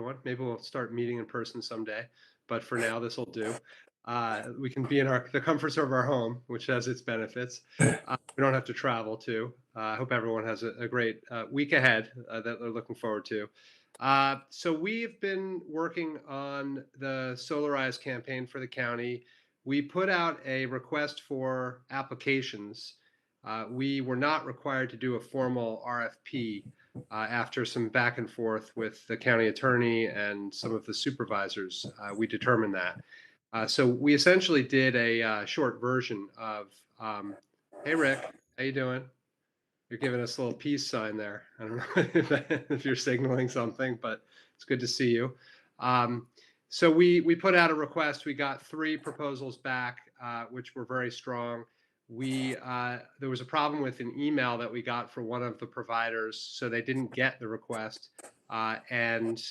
everyone. Maybe we'll start meeting in person someday, but for now, this will do. We can be in the comforts of our home, which has its benefits. We don't have to travel too. I hope everyone has a great week ahead that they're looking forward to. So we've been working on the Solarize campaign for the county. We put out a request for applications. We were not required to do a formal RFP after some back and forth with the county attorney and some of the supervisors. We determined that. So we essentially did a short version of, hey Rick, how you doing? You're giving us a little peace sign there. I don't know if you're signaling something, but it's good to see you. So we put out a request. We got 3 proposals back, which were very strong. There was a problem with an email that we got for one of the providers, so they didn't get the request, and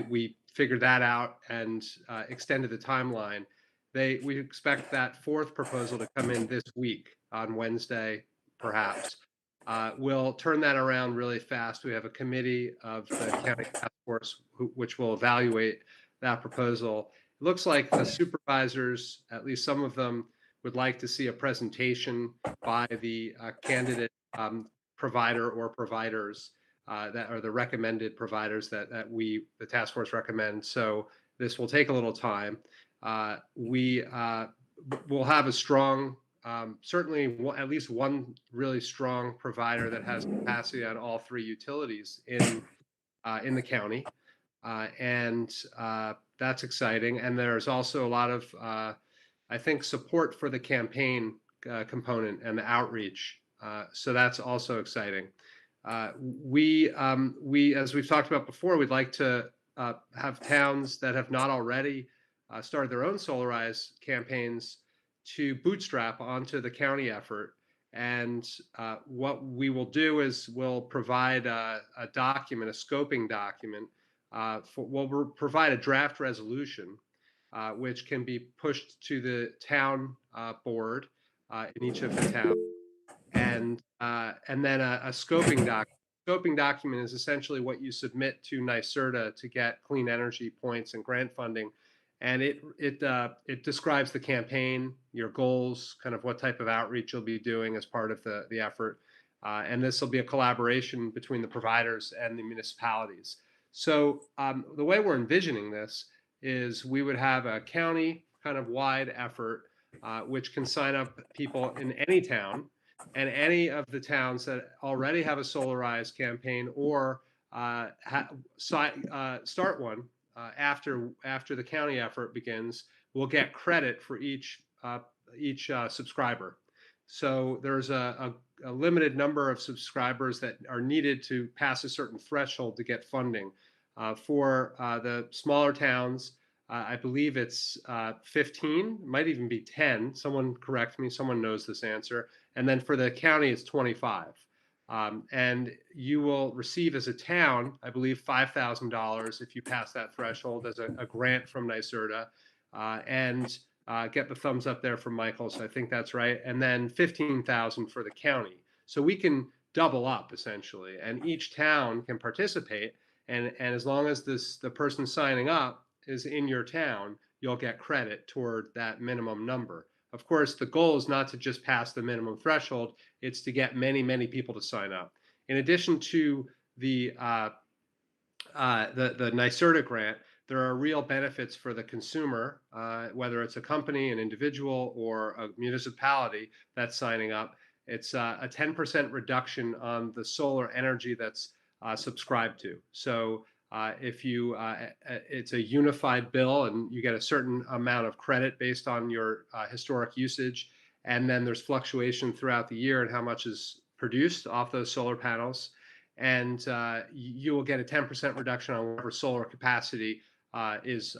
we figured that out and extended the timeline. We expect that 4th proposal to come in this week on Wednesday, perhaps. We'll turn that around really fast. We have a committee of the county task force which will evaluate that proposal. It looks like the supervisors, at least some of them, would like to see a presentation by the candidate provider or providers that are the recommended providers that the task force recommend. So this will take a little time. We will have a strong, certainly at least one really strong provider that has capacity on all 3 utilities in the county, and that's exciting. And there's also a lot of, I think, support for the campaign component and the outreach. So that's also exciting. We, as we've talked about before, we'd like to have towns that have not already started their own Solarize campaigns to bootstrap onto the county effort. And what we will do is we'll provide a document, a scoping document. We'll provide a draft resolution, which can be pushed to the town board in each of the towns, and then a scoping document. Scoping document is essentially what you submit to NYSERDA to get clean energy points and grant funding, and it describes the campaign, your goals, kind of what type of outreach you'll be doing as part of the effort, and this will be a collaboration between the providers and the municipalities. So the way we're envisioning this is we would have a county kind of wide effort, which can sign up people in any town, and any of the towns that already have a Solarize campaign or start one after the county effort begins will get credit for each subscriber. So there's a limited number of subscribers that are needed to pass a certain threshold to get funding. For the smaller towns, I believe it's 15, might even be 10. Someone correct me, someone knows this answer. And then for the county, it's 25. And you will receive as a town, I believe, $5,000 if you pass that threshold as a grant from NYSERDA, and get the thumbs up there from Michael. So I think that's right. And then 15,000 for the county. So we can double up essentially, and each town can participate. And as long as the person signing up is in your town, you'll get credit toward that minimum number. Of course, the goal is not to just pass the minimum threshold, it's to get many, many people to sign up. In addition to the NYSERDA grant, there are real benefits for the consumer, whether it's a company, an individual, or a municipality that's signing up. It's a 10% reduction on the solar energy that's subscribed to. So if you, it's a unified bill and you get a certain amount of credit based on your historic usage. And then there's fluctuation throughout the year and how much is produced off those solar panels. And you will get a 10% reduction on whatever solar capacity is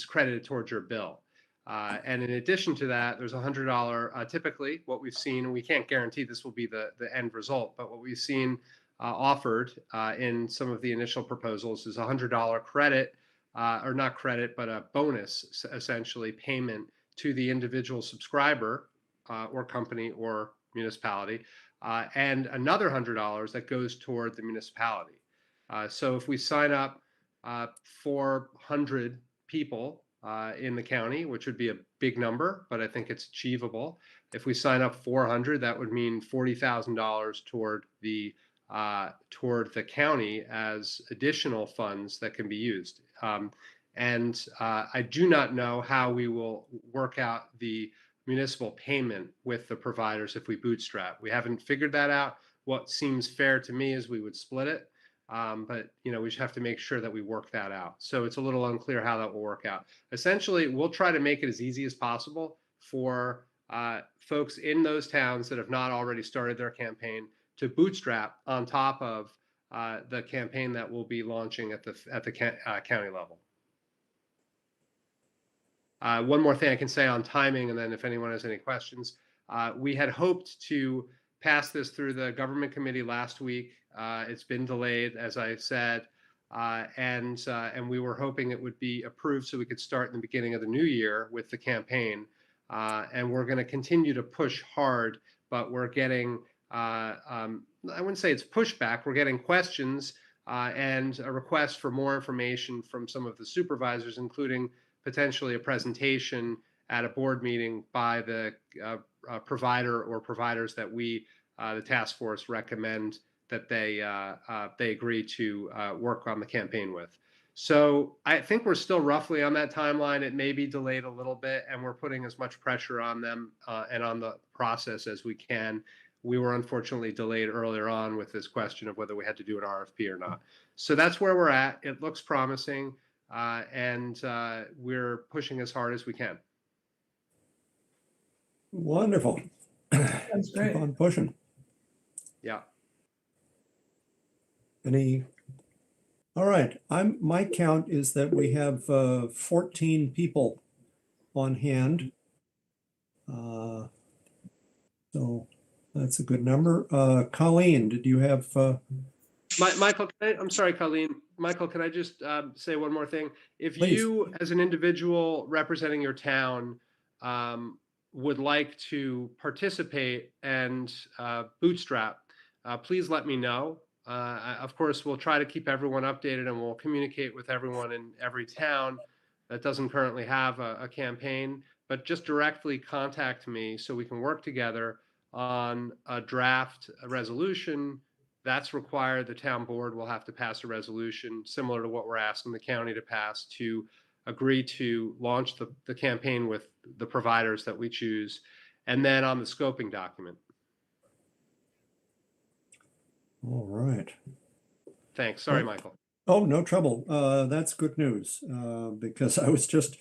credited towards your bill. And in addition to that, there's a $100, typically what we've seen, and we can't guarantee this will be the end result, but what we've seen offered in some of the initial proposals is a $100 credit, or not credit, but a bonus, essentially, payment to the individual subscriber or company or municipality, and another $100 that goes toward the municipality. So if we sign up 400 people in the county, which would be a big number, but I think it's achievable. If we sign up 400, that would mean $40,000 toward the county as additional funds that can be used. And I do not know how we will work out the municipal payment with the providers if we bootstrap. We haven't figured that out. What seems fair to me is we would split it. But we just have to make sure that we work that out. So it's a little unclear how that will work out. Essentially, we'll try to make it as easy as possible for folks in those towns that have not already started their campaign to bootstrap on top of the campaign that we'll be launching at the county level. One more thing I can say on timing, and then if anyone has any questions, we had hoped to pass this through the government committee last week. It's been delayed, as I said, and we were hoping it would be approved so we could start in the beginning of the new year with the campaign. And we're going to continue to push hard, but we're getting, I wouldn't say it's pushback, we're getting questions and a request for more information from some of the supervisors, including potentially a presentation at a board meeting by the provider or providers that we, the task force, recommend that they agree to work on the campaign with. So I think we're still roughly on that timeline. It may be delayed a little bit, and we're putting as much pressure on them and on the process as we can. We were unfortunately delayed earlier on with this question of whether we had to do an RFP or not. So that's where we're at. It looks promising, and we're pushing as hard as we can. Wonderful. That's great. Keep on pushing. Yeah. All right. My count is that we have 14 people on hand. So that's a good number. Colleen, did you have? Michael, I'm sorry, Colleen. Michael, can I just say one more thing? If Please. You, as an individual representing your town, would like to participate and bootstrap, please let me know. Of course, we'll try to keep everyone updated, and we'll communicate with everyone in every town that doesn't currently have a campaign, but just directly contact me so we can work together on a draft resolution. That's required. The town board will have to pass a resolution similar to what we're asking the county to pass to agree to launch the campaign with the providers that we choose, and then on the scoping document. All right. Thanks. Sorry, Michael. Oh, no trouble. That's good news because I was just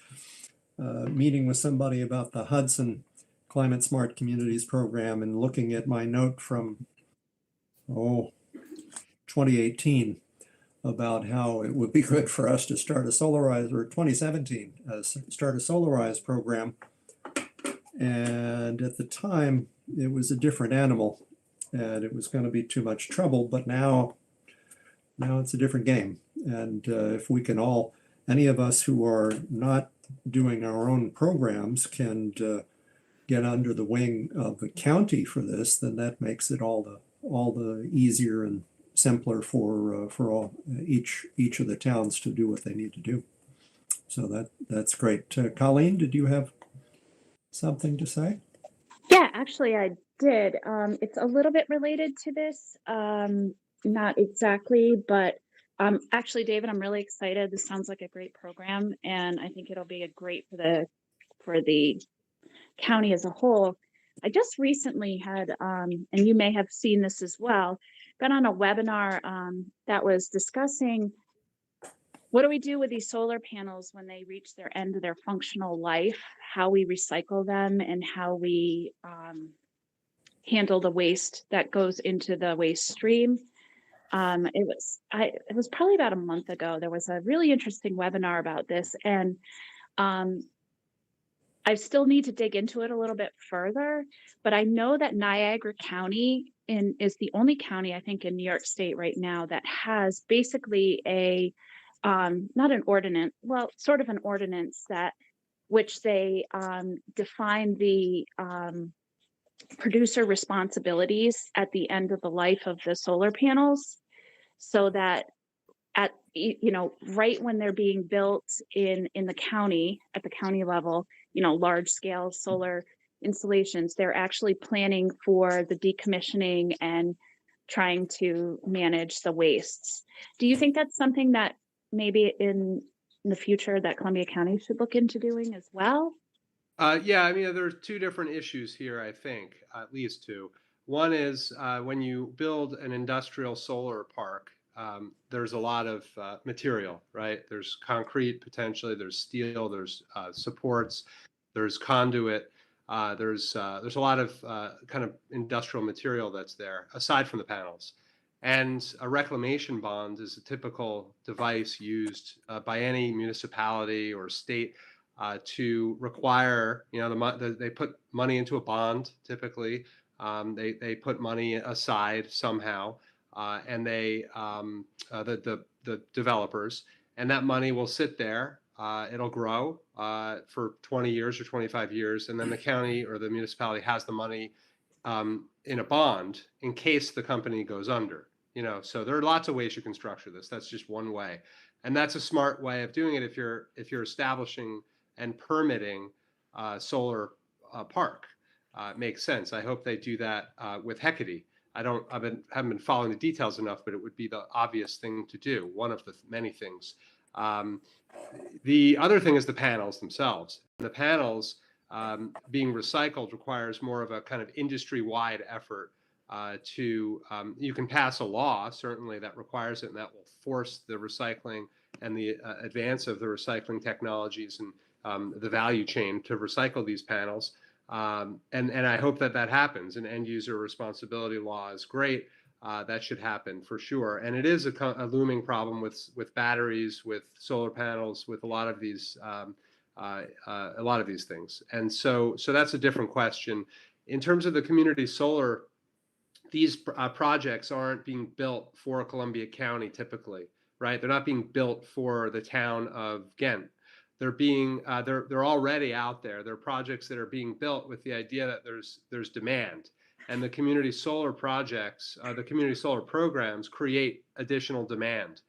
meeting with somebody about the Hudson Climate Smart Communities program and looking at my note from 2018 about how it would be good for us to start a solarized, or 2017, start a solarized program. And at the time, it was a different animal and it was going to be too much trouble. But now it's a different game. And if we can all, any of us who are not doing our own programs can get under the wing of the county for this, then that makes it all the easier and simpler for all each of the towns to do what they need to do. So that's great. Colleen, did you have something to say? Yeah, actually I did. It's a little bit related to this, not exactly, but actually, David, I'm really excited. This sounds like a great program, and I think it'll be a great for the county as a whole. I just recently had, and you may have seen this as well, been on a webinar that was discussing what do we do with these solar panels when they reach their end of their functional life, how we recycle them, and how we handle the waste that goes into the waste stream. It was probably about a month ago. There was a really interesting webinar about this, and I still need to dig into it a little bit further, but I know that Niagara County is the only county, I think, in New York State right now that has basically a, not an ordinance, well, sort of an ordinance that, which they define the producer responsibilities at the end of the life of the solar panels, so that at, right when they're being built in the county, at the county level, large scale solar installations, they're actually planning for the decommissioning and trying to manage the wastes. Do you think that's something that maybe in the future that Columbia County should look into doing as well? Yeah, I mean, there's two different issues here, I think, at least two. One is when you build an industrial solar park, there's a lot of material, right? There's concrete potentially, there's steel, there's supports, there's conduit, there's a lot of kind of industrial material that's there, aside from the panels. And a reclamation bond is a typical device used by any municipality or state to require, they put money into a bond typically. They put money aside somehow, and the developers, and that money will sit there. It'll grow for 20 years or 25 years, and then the county or the municipality has the money in a bond in case the company goes under. So there are lots of ways you can structure this. That's just one way, and that's a smart way of doing it if you're establishing and permitting solar park. Makes sense. I hope they do that with Hecate. Haven't been following the details enough, but it would be the obvious thing to do. One of the many things. The other thing is the panels themselves. The panels being recycled requires more of a kind of industry-wide effort you can pass a law, certainly, that requires it, and that will force the recycling and the advance of the recycling technologies and the value chain to recycle these panels. And I hope that happens. An end user responsibility law is great. That should happen for sure. And it is a looming problem with batteries, with solar panels, with a lot of these things. And so that's a different question. In terms of the community solar, these projects aren't being built for Columbia County typically, right? They're not being built for the town of Ghent. They're already out there. They're projects that are being built with the idea that there's demand, and the community solar projects, the community solar programs create additional demand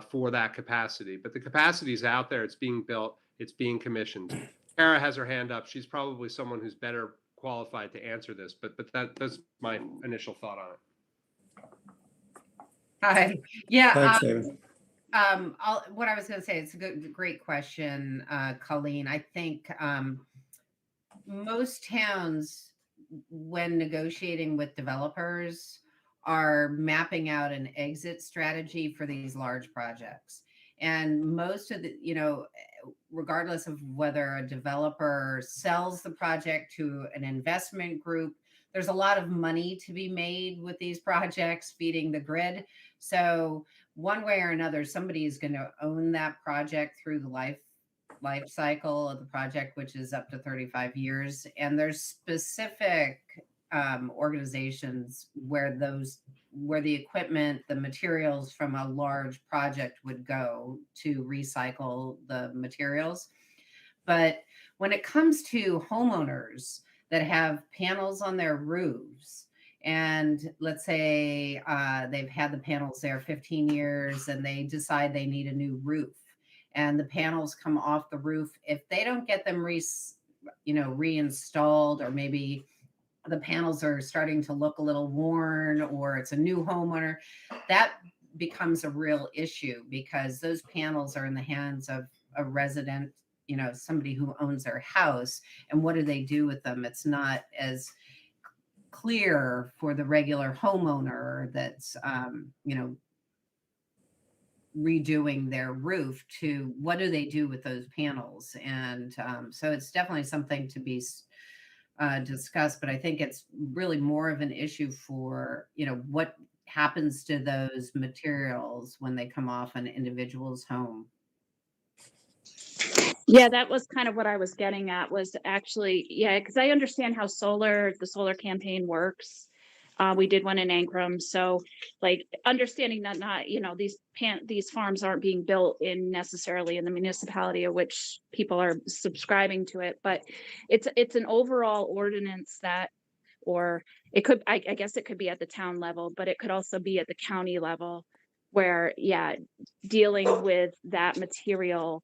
for that capacity. But the capacity is out there. It's being built. It's being commissioned. Kara has her hand up. She's probably someone who's better qualified to answer this, but that's my initial thought on it. Hi. Yeah. Thanks, David. What I was going to say, it's a great question, Colleen. I think most towns, when negotiating with developers, are mapping out an exit strategy for these large projects. And most of the, regardless of whether a developer sells the project to an investment group, there's a lot of money to be made with these projects feeding the grid. So one way or another, somebody is going to own that project through the life cycle of the project, which is up to 35 years. And there's specific organizations where the equipment, the materials from a large project would go to recycle the materials. But when it comes to homeowners that have panels on their roofs, and let's say they've had the panels there 15 years and they decide they need a new roof, and the panels come off the roof, if they don't get them reinstalled, or maybe the panels are starting to look a little worn, or it's a new homeowner, that becomes a real issue, because those panels are in the hands of a resident, somebody who owns their house. And what do they do with them? It's not as clear for the regular homeowner that's, redoing their roof, to what do they do with those panels. And so it's definitely something to be discussed, but I think it's really more of an issue for, what happens to those materials when they come off an individual's home. Yeah, that was kind of what I was getting at, was actually, because I understand how the solar campaign works. We did one in Ankrum. So like understanding that not, these farms aren't being built necessarily in the municipality of which people are subscribing to it, but it's an overall ordinance that, or it could, I guess it could be at the town level, but it could also be at the county level, where, dealing with that material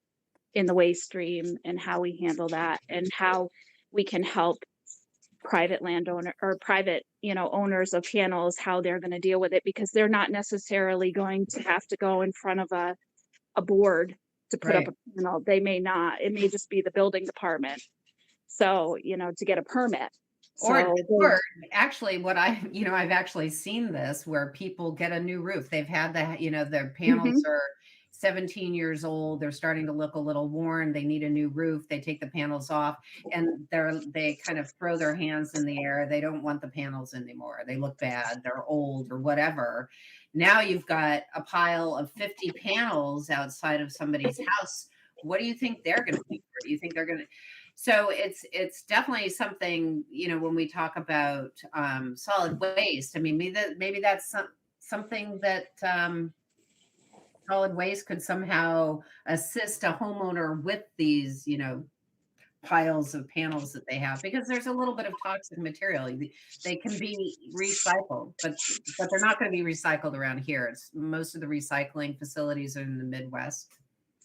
in the waste stream and how we handle that and how we can help private landowner or private, owners of panels, how they're going to deal with it, because they're not necessarily going to have to go in front of a board to put up Right. a panel. They may not. It may just be the building department. So, to get a permit. Or, So, or actually what I've actually seen this where people get a new roof. They've had their panels Mhm. are 17 years old. They're starting to look a little worn. They need a new roof. They take the panels off and they kind of throw their hands in the air. They don't want the panels anymore. They look bad. They're old or whatever. Now you've got a pile of 50 panels outside of somebody's house. What do you think they're going to be for? Do you think they're going to so it's definitely something, when we talk about solid waste. I mean, maybe that's something that solid waste could somehow assist a homeowner with these, piles of panels that they have, because there's a little bit of toxic material. They can be recycled, but they're not going to be recycled around here. It's most of the recycling facilities are in the Midwest.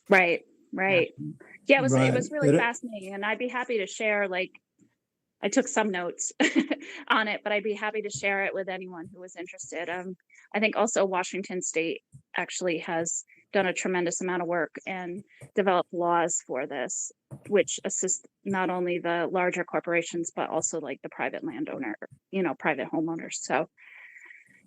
right, Yeah. right. Yeah, it Right. was really fascinating, and I'd be happy to share. Like, I took some notes on it, but I'd be happy to share it with anyone who was interested. I think also Washington State actually has done a tremendous amount of work and developed laws for this, which assist not only the larger corporations, but also like the private landowner, private homeowners. So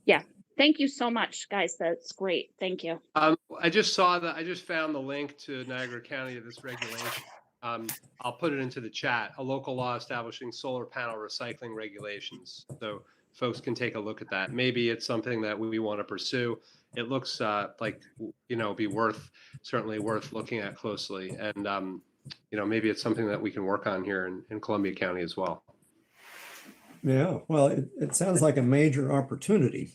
yeah, thank you so much, guys. That's great. Thank you. I just found the link to Niagara County of this regulation. I'll put it into the chat, a local law establishing solar panel recycling regulations. So folks can take a look at that. Maybe it's something that we want to pursue. It looks like, certainly worth looking at closely. And, maybe it's something that we can work on here in Columbia County as well. Yeah, well, it sounds like a major opportunity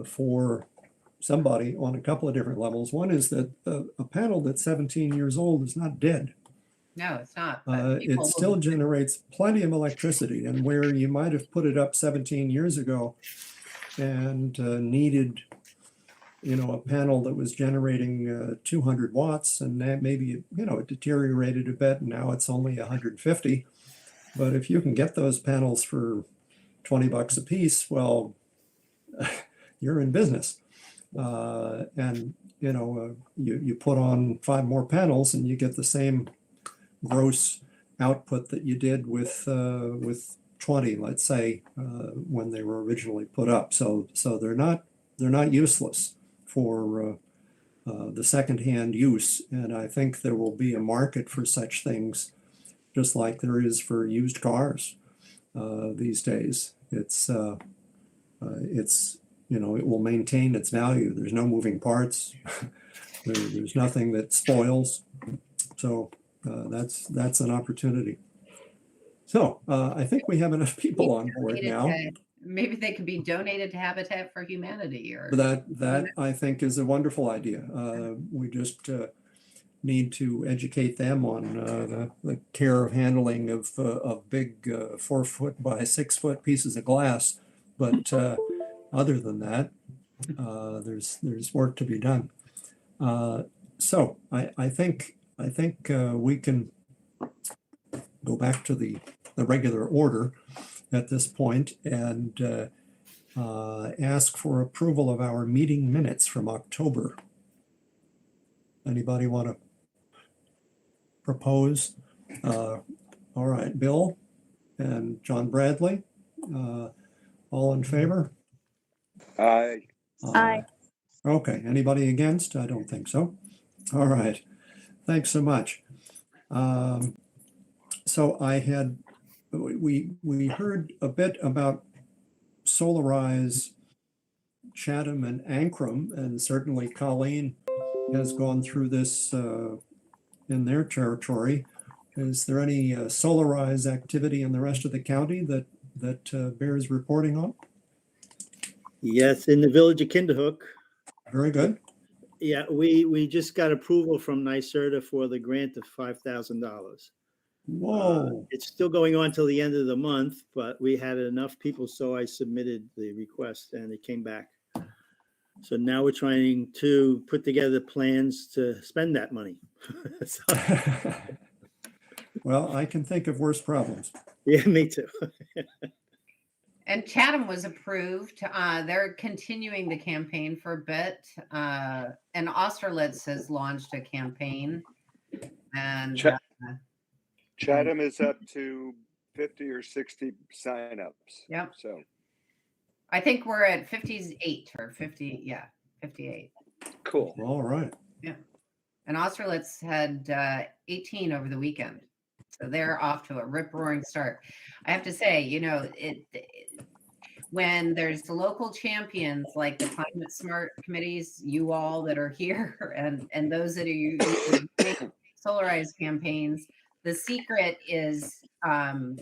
for somebody on a couple of different levels. One is that a panel that's 17 years old is not dead. No, it's not. It still generates plenty of electricity, and where you might have put it up 17 years ago and needed, a panel that was generating 200 watts, and that maybe, it deteriorated a bit, and now it's only 150. But if you can get those panels for $20 a piece, well, you're in business. And you put on 5 more panels and you get the same gross output that you did with 20, let's say, when they were originally put up. So they're not useless for the secondhand use. And I think there will be a market for such things, just like there is for used cars these days. It will maintain its value. There's no moving parts. There's nothing that spoils. So that's an opportunity. So I think we have enough people on board now. Maybe they could be donated to Habitat for Humanity, or That I think is a wonderful idea. We just need to educate them on the care of handling of big 4 foot by 6 foot pieces of glass. But other than that, there's work to be done. So I think we can go back to the regular order at this point and ask for approval of our meeting minutes from October. Anybody want to propose? All right, Bill and John Bradley, all in favor? Aye. Aye. Okay, anybody against? I don't think so. All right, thanks so much. So we heard a bit about Solarize Chatham and Ankrum, and certainly Colleen has gone through this in their territory. Is there any Solarize activity in the rest of the county that bears reporting on? Yes, in the village of Kinderhook. Very good. Yeah, we just got approval from NYSERDA for the grant of $5,000. Whoa. It's still going on till the end of the month, but we had enough people, so I submitted the request and it came back. So now we're trying to put together plans to spend that money. So, Well, I can think of worse problems. yeah, me too. And Chatham was approved. They're continuing the campaign for a bit. And Austerlitz has launched a campaign. And Chatham is up to 50 or 60 signups. Yep. So I think we're at 58 or 50. Yeah, 58. cool. All right. And Austerlitz had 18 over the weekend. So they're off to a rip-roaring start. I have to say, you know, when there's the local champions like the climate smart committees, you all that are here, and those that are using solarized campaigns, the secret is,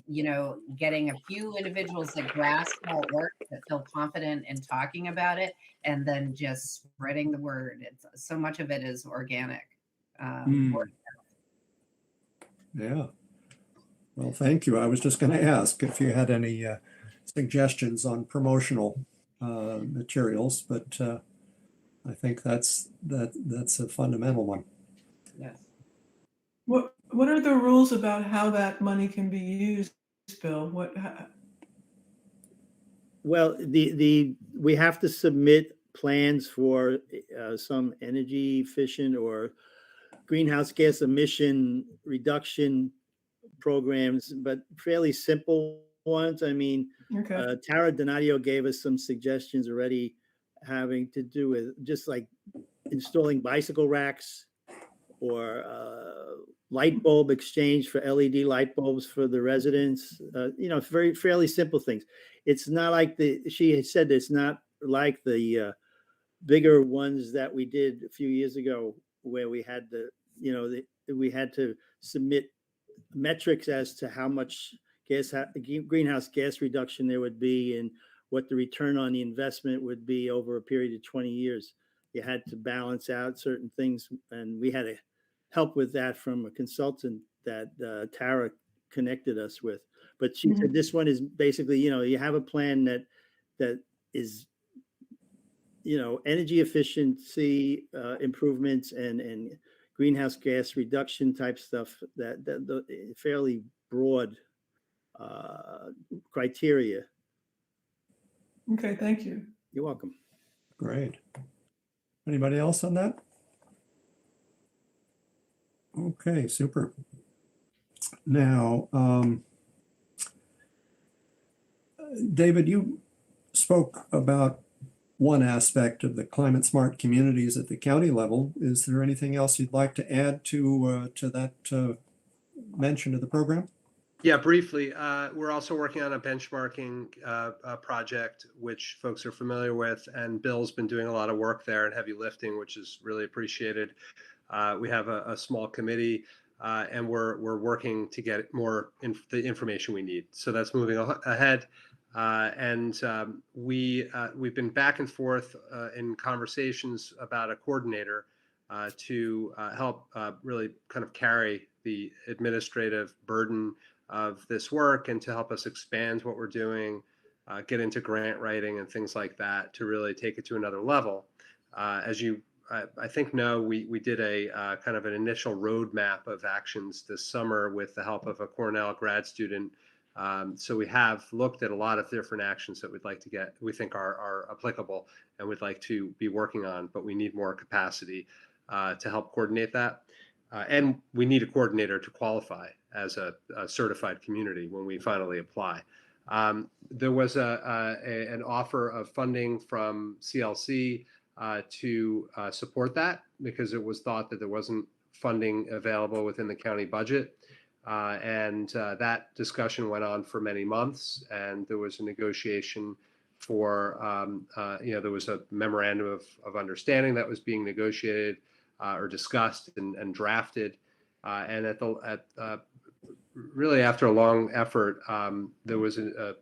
you know, getting a few individuals that grasp how it works, that feel confident in talking about it, and then just spreading the word. It's so much of it is organic. Yeah. Well, thank you. I was just going to ask if you had any suggestions on promotional materials, but I think that's a fundamental one. Yes. What are the rules about how that money can be used, Bill? Well, we have to submit plans for some energy efficient or greenhouse gas emission reduction programs, but fairly simple ones. I mean, Okay. Tara Donadio gave us some suggestions already having to do with just like installing bicycle racks or light bulb exchange for LED light bulbs for the residents. You know, fairly simple things. It's not like she had said it's not like the bigger ones that we did a few years ago where we had we had to submit metrics as to how much greenhouse gas reduction there would be and what the return on the investment would be over a period of 20 years. You had to balance out certain things, and we had to help with that from a consultant that Tara connected us with. But she said this one is basically, you know, you have a plan that is, you know, energy efficiency improvements and greenhouse gas reduction type stuff that fairly broad criteria. Okay, thank you. You're welcome. Great. Anybody else on that? Okay, super. Now, David, you spoke about one aspect of the climate smart communities at the county level. Is there anything else you'd like to add to that mention of the program? Yeah, briefly, we're also working on a benchmarking project, which folks are familiar with, and Bill's been doing a lot of work there and heavy lifting, which is really appreciated. We have a small committee, and we're working to get more the information we need. So that's moving ahead. And we've been back and forth in conversations about a coordinator to help really kind of carry the administrative burden of this work and to help us expand what we're doing, get into grant writing and things like that to really take it to another level. As you, I think, know, we did a kind of an initial roadmap of actions this summer with the help of a Cornell grad student. So we have looked at a lot of different actions that we think are applicable and we'd like to be working on, but we need more capacity to help coordinate that. And we need a coordinator to qualify as a certified community when we finally apply. There was an offer of funding from CLC to support that because it was thought that there wasn't funding available within the county budget. And that discussion went on for many months, and there was a negotiation for, there was a memorandum of understanding that was being negotiated or discussed and drafted. And really after a long effort, there was a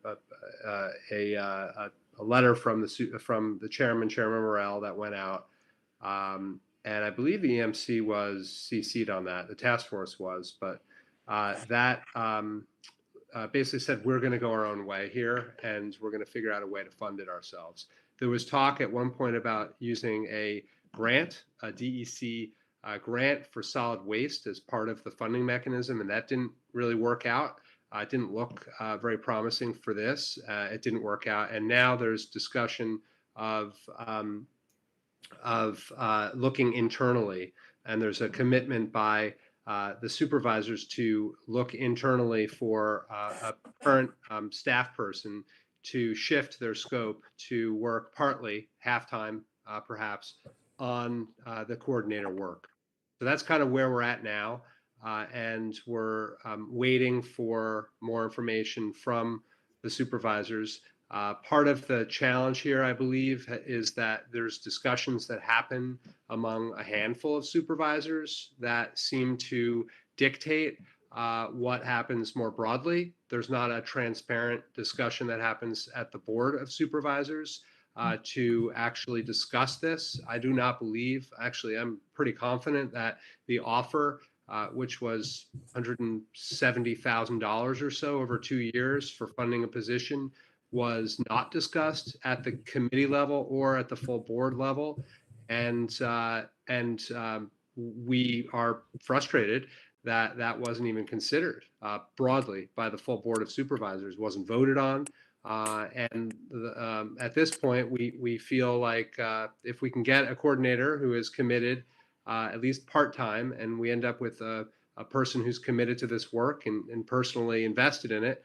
letter from the chairman Morel, that went out. And I believe the EMC was CC'd on that. The task force was, but that basically said we're going to go our own way here, and we're going to figure out a way to fund it ourselves. There was talk at one point about using a grant, a DEC grant for solid waste as part of the funding mechanism, and that didn't really work out. It didn't look very promising for this. It didn't work out, and now there's discussion of looking internally, and there's a commitment by the supervisors to look internally for a current staff person to shift their scope to work partly, half-time perhaps, on the coordinator work. So that's kind of where we're at now, and we're waiting for more information from the supervisors. Part of the challenge here, I believe, is that there's discussions that happen among a handful of supervisors that seem to dictate what happens more broadly. There's not a transparent discussion that happens at the board of supervisors to actually discuss this. I do not believe, actually, I'm pretty confident that the offer, which was $170,000 or so over 2 years for funding a position, was not discussed at the committee level or at the full board level, and we are frustrated that that wasn't even considered broadly by the full board of supervisors, wasn't voted on, and at this point we feel like if we can get a coordinator who is committed at least part-time, and we end up with a person who's committed to this work and personally invested in it,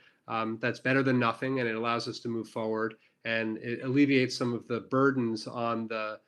that's better than nothing, and it allows us to move forward, and it alleviates some of the burdens on the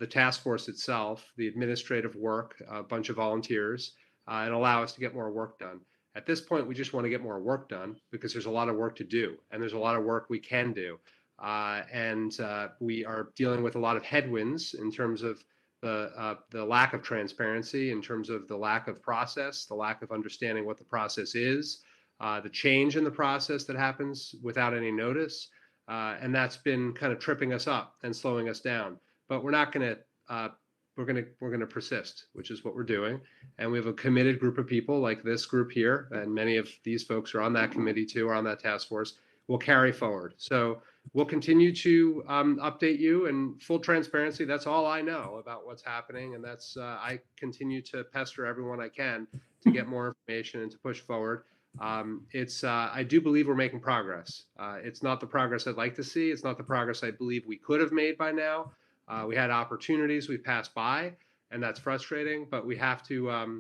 task force itself, the administrative work, a bunch of volunteers, and allow us to get more work done. At this point, we just want to get more work done because there's a lot of work to do, and there's a lot of work we can do, and we are dealing with a lot of headwinds in terms of the lack of transparency, in terms of the lack of process, the lack of understanding what the process is. The change in the process that happens without any notice, and that's been kind of tripping us up and slowing us down. But we're not going to we're going to persist, which is what we're doing. And we have a committed group of people like this group here, and many of these folks are on that committee too, or on that task force. We'll carry forward. So we'll continue to update you, and full transparency. That's all I know about what's happening, and that's I continue to pester everyone I can to get more information and to push forward. I do believe we're making progress. It's not the progress I'd like to see. It's not the progress I believe we could have made by now. We had opportunities we passed by, and that's frustrating. But we have to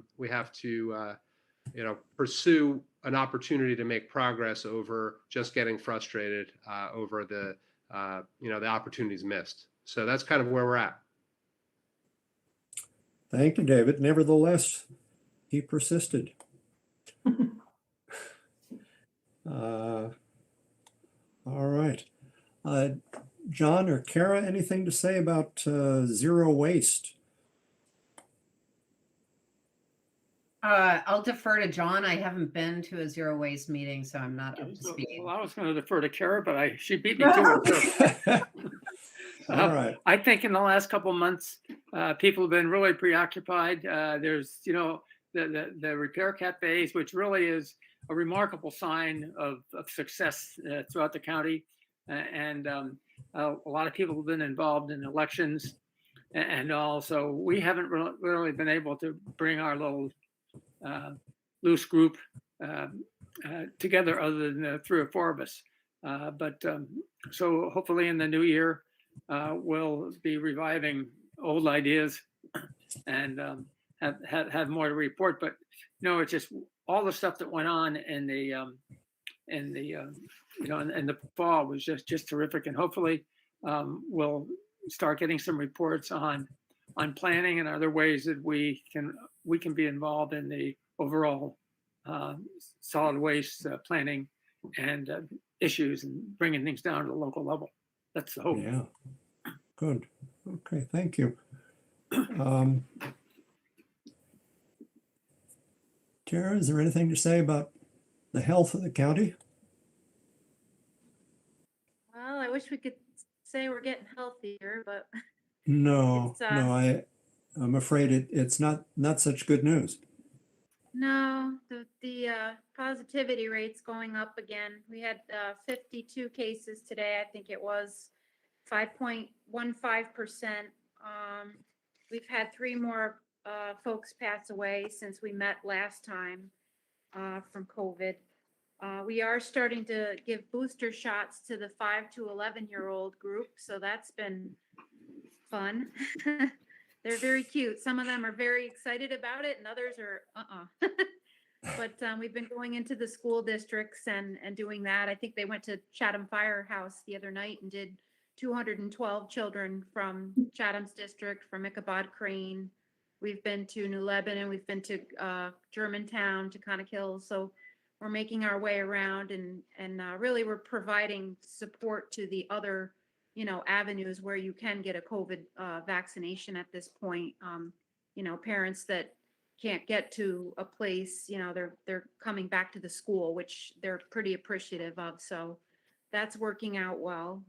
pursue an opportunity to make progress over just getting frustrated over the opportunities missed. So that's kind of where we're at. Thank you, David. Nevertheless, he persisted. All right. John or Kara, anything to say about zero waste? I'll defer to John. I haven't been to a zero waste meeting, so I'm not up to speed. Well, I was going to defer to Kara, but she beat me to it. All right. I think in the last couple of months, people have been really preoccupied. There's, the repair cafes, which really is a remarkable sign of success throughout the county. And a lot of people have been involved in elections. And also, we haven't really been able to bring our little loose group together other than 3 or 4 of us. So hopefully in the new year, we'll be reviving old ideas and have more to report. But it's just all the stuff that went on in the fall was just terrific. And hopefully we'll start getting some reports on planning and other ways that we can be involved in the overall solid waste planning and issues, and bringing things down to the local level. That's the hope. Yeah, good. Okay, thank you. Tara, is there anything to say about the health of the county? Well, I wish we could say we're getting healthier, but No, It's, no, I'm afraid it's not such good news. no, the positivity rate's going up again. We had 52 cases today, I think it was. 5.15%. We've had 3 more folks pass away since we met last time from COVID. We are starting to give booster shots to the 5 to 11-year-old group, so that's been fun. They're very cute. Some of them are very excited about it, and others are But we've been going into the school districts and doing that. I think they went to Chatham Firehouse the other night and did 212 children from Chatham's district, from Ichabod Crane. We've been to New Lebanon, we've been to Germantown, Taconic Hills. So we're making our way around and really we're providing support to the other, avenues where you can get a COVID vaccination at this point. Parents that can't get to a place, they're coming back to the school, which they're pretty appreciative of. So that's working out well.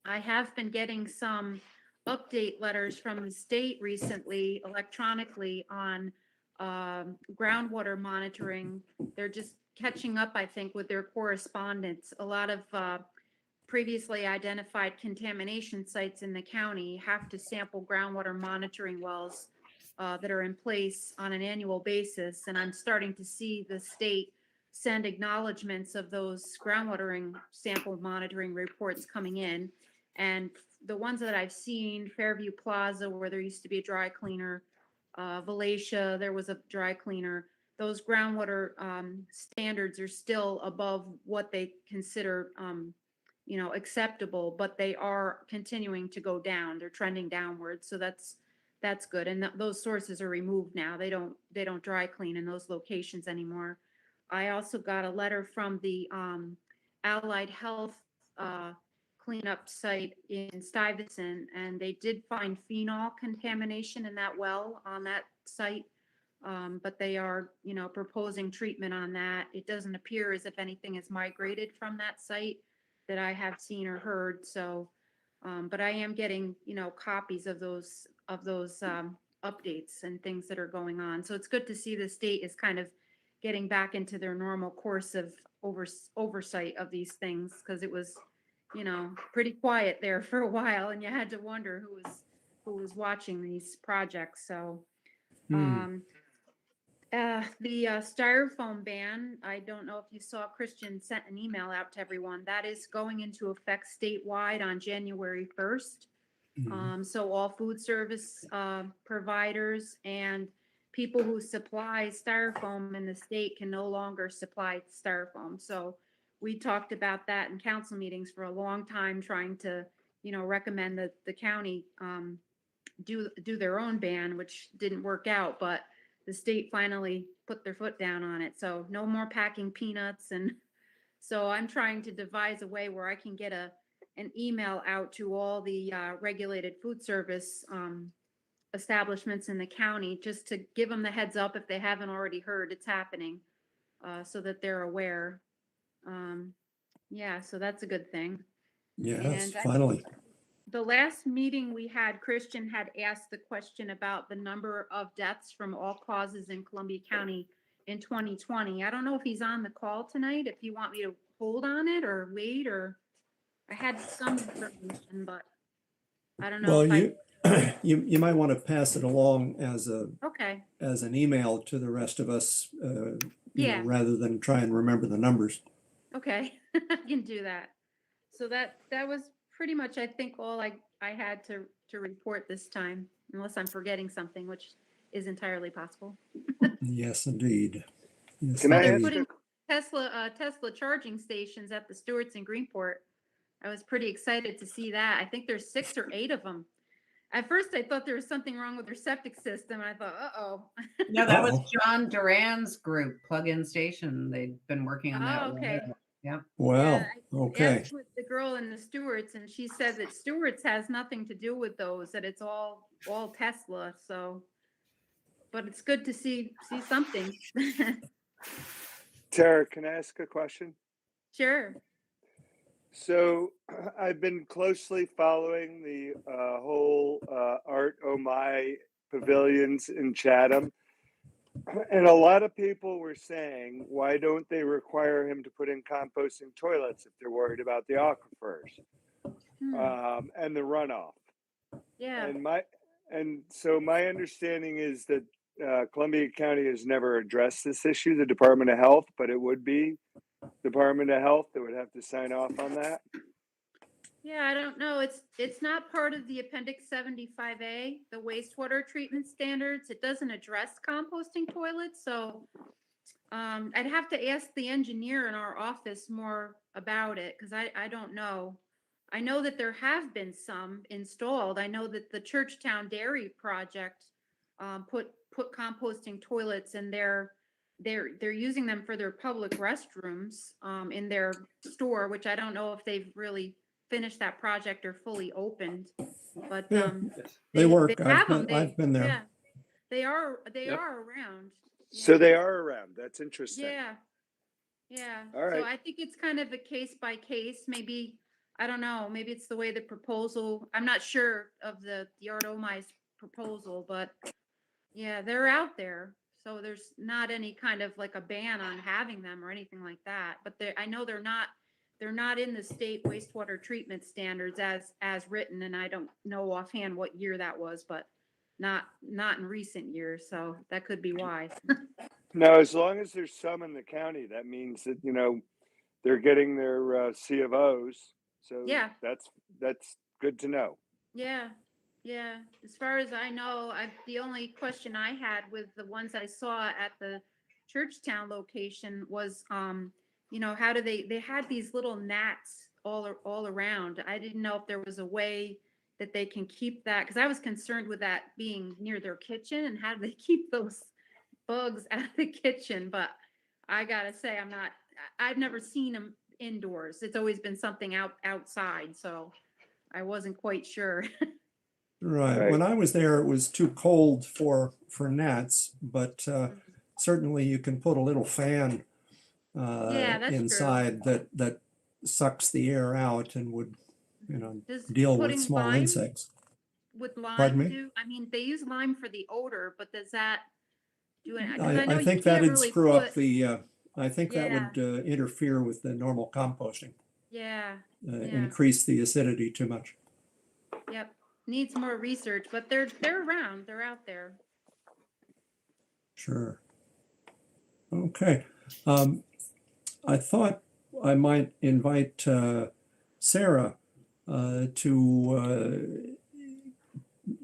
I have been getting some update letters from the state recently electronically on groundwater monitoring. They're just catching up, I think, with their correspondence. A lot of previously identified contamination sites in the county have to sample groundwater monitoring wells that are in place on an annual basis. And I'm starting to see the state send acknowledgements of those groundwatering sample monitoring reports coming in. And the ones that I've seen, Fairview Plaza, where there used to be a dry cleaner, Valatia, there was a dry cleaner. Those groundwater standards are still above what they consider, acceptable, but they are continuing to go down. They're trending downwards. So that's good. And those sources are removed now. They don't dry clean in those locations anymore. I also got a letter from the Allied Health cleanup site in Stuyvesant, and they did find phenol contamination in that well on that site. But they are, proposing treatment on that. It doesn't appear as if anything has migrated from that site that I have seen or heard. So, but I am getting, copies of those updates and things that are going on. So it's good to see the state is kind of getting back into their normal course of oversight of these things, because it was, pretty quiet there for a while, and you had to wonder who was watching these projects. So, the styrofoam ban, I don't know if you saw, Christian sent an email out to everyone. That is going into effect statewide on January 1st. So all food service providers and people who supply styrofoam in the state can no longer supply styrofoam. So we talked about that in council meetings for a long time, trying to, recommend that the county do their own ban, which didn't work out, but the state finally put their foot down on it. So no more packing peanuts. And so I'm trying to devise a way where I can get an email out to all the regulated food service establishments in the county, just to give them the heads up if they haven't already heard it's happening, so that they're aware. So that's a good thing. Yes, And finally. the last meeting we had, Christian had asked the question about the number of deaths from all causes in Columbia County in 2020. I don't know if he's on the call tonight, if you want me to hold on it or wait, or I had some information, but I don't know. Well, you might want to pass it along as Okay. as an email to the rest of us, Yeah. rather than try and remember the numbers. Okay, I can do that. So that was pretty much, I think, all I had to report this time, unless I'm forgetting something, which is entirely possible. Yes, indeed. Yes, Can I They're ask indeed. putting Tesla charging stations at the Stewarts in Greenport. I was pretty excited to see that. I think there's 6 or 8 of them. At first, I thought there was something wrong with their septic system, and I thought, uh-oh. No, that was Uh-oh. John Duran's group, Plug-in Station. They've been working on that. Oh, okay. Yeah. Well, I okay. asked with the girl in the Stewarts, and she said that Stewarts has nothing to do with those, that it's all Tesla. So, but it's good to see something. Tara, can I ask a question? Sure. So I've been closely following the whole Art Oh My pavilions in Chatham. And a lot of people were saying, why don't they require him to put in composting toilets if they're worried about the aquifers? and the runoff. Yeah. And so my understanding is that Columbia County has never addressed this issue, the Department of Health, but it would be Department of Health that would have to sign off on that. Yeah, I don't know. It's not part of the Appendix 75A, the wastewater treatment standards. It doesn't address composting toilets, so I'd have to ask the engineer in our office more about it because I don't know. I know that there have been some installed. I know that the Churchtown Dairy project put composting toilets in they're using them for their public restrooms in their store, which I don't know if they've really finished that project or fully opened. But Yeah, they work. have them. I've been there. Yeah, they are Yep. around. So Yeah. they are around. That's interesting. Yeah. Yeah. All right. So I think it's kind of a case by case. Maybe, I don't know, maybe it's the way the proposal, I'm not sure of the Art Omai's proposal, but yeah, they're out there. So there's not any kind of like a ban on having them or anything like that. But I know they're not in the state wastewater treatment standards as written. And I don't know offhand what year that was, but not in recent years. So that could be why. No, as long as there's some in the county, that means that, they're getting their C of O's. So Yeah. that's good to know. Yeah, yeah. As far as I know, the only question I had with the ones I saw at the Churchtown location was, how do they had these little gnats all around. I didn't know if there was a way that they can keep that, because I was concerned with that being near their kitchen, and how do they keep those bugs out of the kitchen? But I gotta say, I've never seen them indoors. It's always been something outside, so I wasn't quite sure. Right. Right. When I was there, it was too cold for gnats, but certainly you can put a little fan Yeah, that's true. inside that sucks the air out and would, Does deal with putting small lime insects. with Pardon lime me? do? I mean, they use lime for the odor, but does that do it? I think that'd screw up the. I think that would interfere with the normal composting. Yeah. Increase the acidity too much. Yep. Needs more research, but they're around. They're out there. Sure. Okay. I thought I might invite Sarah to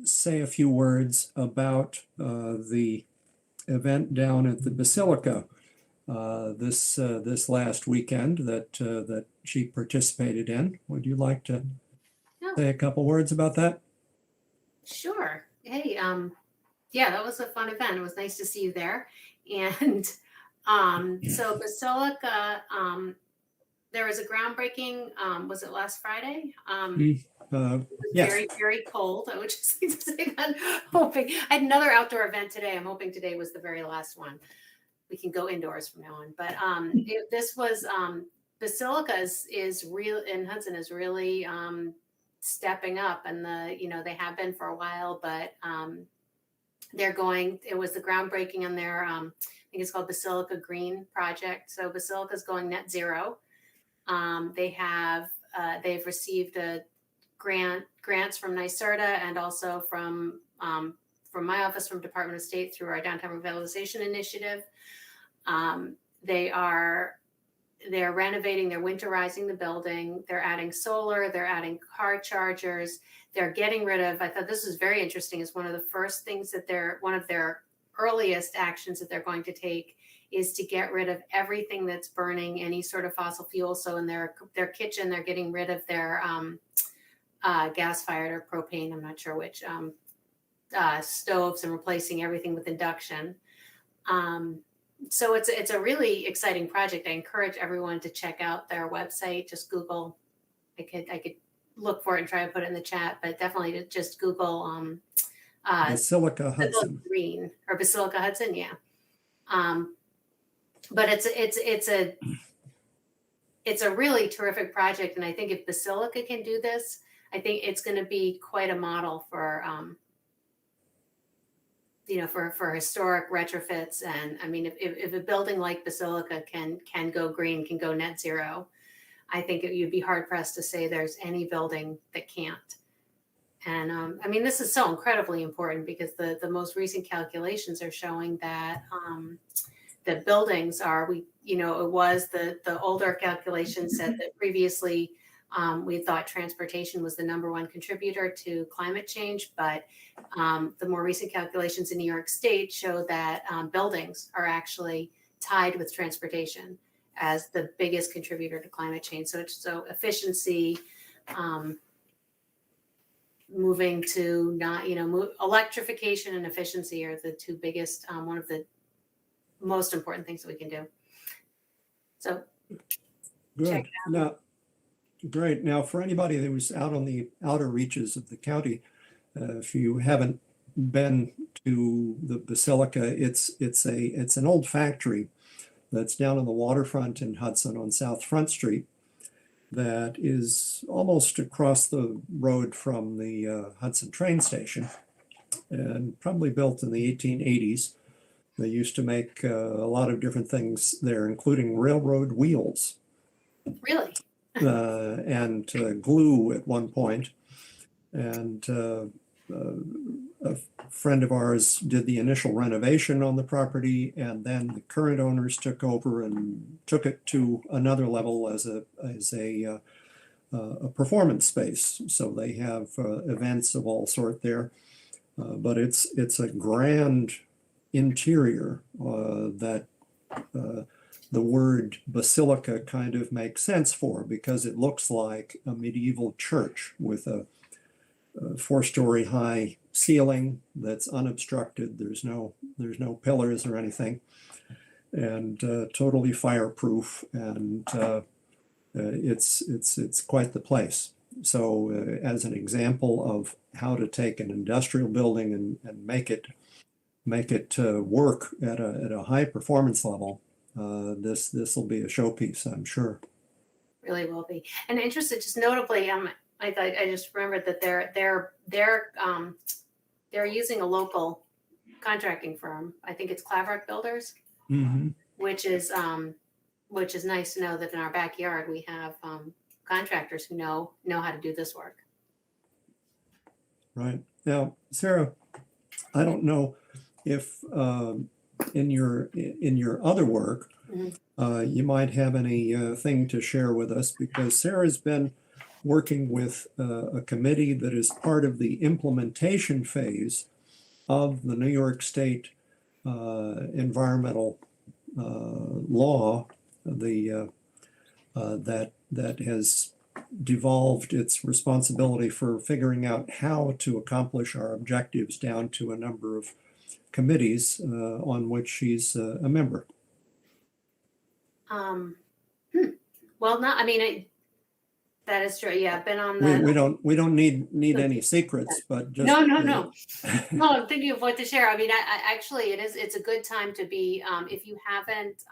say a few words about the event down at the Basilica this last weekend that she participated in. Would you like to say a couple words about that? Sure. Hey, yeah, that was a fun event. It was nice to see you there. And so Basilica, there was a groundbreaking, was it last Friday? It was Yes. very, very cold. I would just like to say that. Hoping I had another outdoor event today. I'm hoping today was the very last one. We can go indoors from now on. But this was Basilica is real in Hudson is really stepping up, and they have been for a while, but it was the groundbreaking on their I think it's called Basilica Green project. So Basilica's going net zero. They've received grants from NYSERDA and also from my office, from Department of State, through our downtown revitalization initiative. They're renovating, they're winterizing the building, they're adding solar, they're adding car chargers, they're getting rid of, I thought this was very interesting, is one of the first things that one of their earliest actions that they're going to take is to get rid of everything that's burning any sort of fossil fuel. So in their kitchen, they're getting rid of their gas-fired or propane, I'm not sure which, stoves, and replacing everything with induction. So it's a really exciting project. I encourage everyone to check out their website. Just Google. I could look for it and try to put it in the chat, but definitely just Google Basilica Hudson Green or Basilica Hudson. Yeah. But it's a really terrific project, and I think if Basilica can do this, I think it's going to be quite a model for for historic retrofits. And I mean, if a building like Basilica can go green, can go net zero, I think you'd be hard pressed to say there's any building that can't. And I mean, this is so incredibly important because the most recent calculations are showing that the buildings are, it was the older calculation said that previously we thought transportation was the #1 contributor to climate change, but the more recent calculations in New York State show that buildings are actually tied with transportation as the biggest contributor to climate change. So efficiency, moving to not, electrification and efficiency are the two biggest, one of the most important things that we can do. So Good. Now, great. Now, for anybody who's out on the outer reaches of the county, if you haven't been to the Basilica, it's an old factory that's down on the waterfront in Hudson on South Front Street that is almost across the road from the Hudson train station, and probably built in the 1880s. They used to make a lot of different things there, including railroad wheels. really, And glue at one point. And a friend of ours did the initial renovation on the property, and then the current owners took over and took it to another level as a performance space. So they have events of all sort there, but it's a grand interior that the word basilica kind of makes sense for, because it looks like a medieval church with a 4-story high ceiling that's unobstructed. There's no pillars or anything, and totally fireproof, and it's quite the place. So as an example of how to take an industrial building and make it work at a high performance level, this will be a showpiece, I'm sure. really will be. And interested, just notably, I just remembered that they're using a local contracting firm. I think it's Claverick Builders, Mm-hmm. which is nice to know that in our backyard we have contractors who know how to do this work. Right. Now, Sarah, I don't know if in your other work, you might have any thing to share with us, because Sarah's been working with a committee that is part of the implementation phase of the New York State environmental law, that has devolved its responsibility for figuring out how to accomplish our objectives down to a number of committees on which she's a member. Well, no, I mean, that is true. Yeah, I've been on the. We don't need any secrets, but just No. No, I'm thinking of what to share. I mean, I actually, it's a good time to be, if you haven't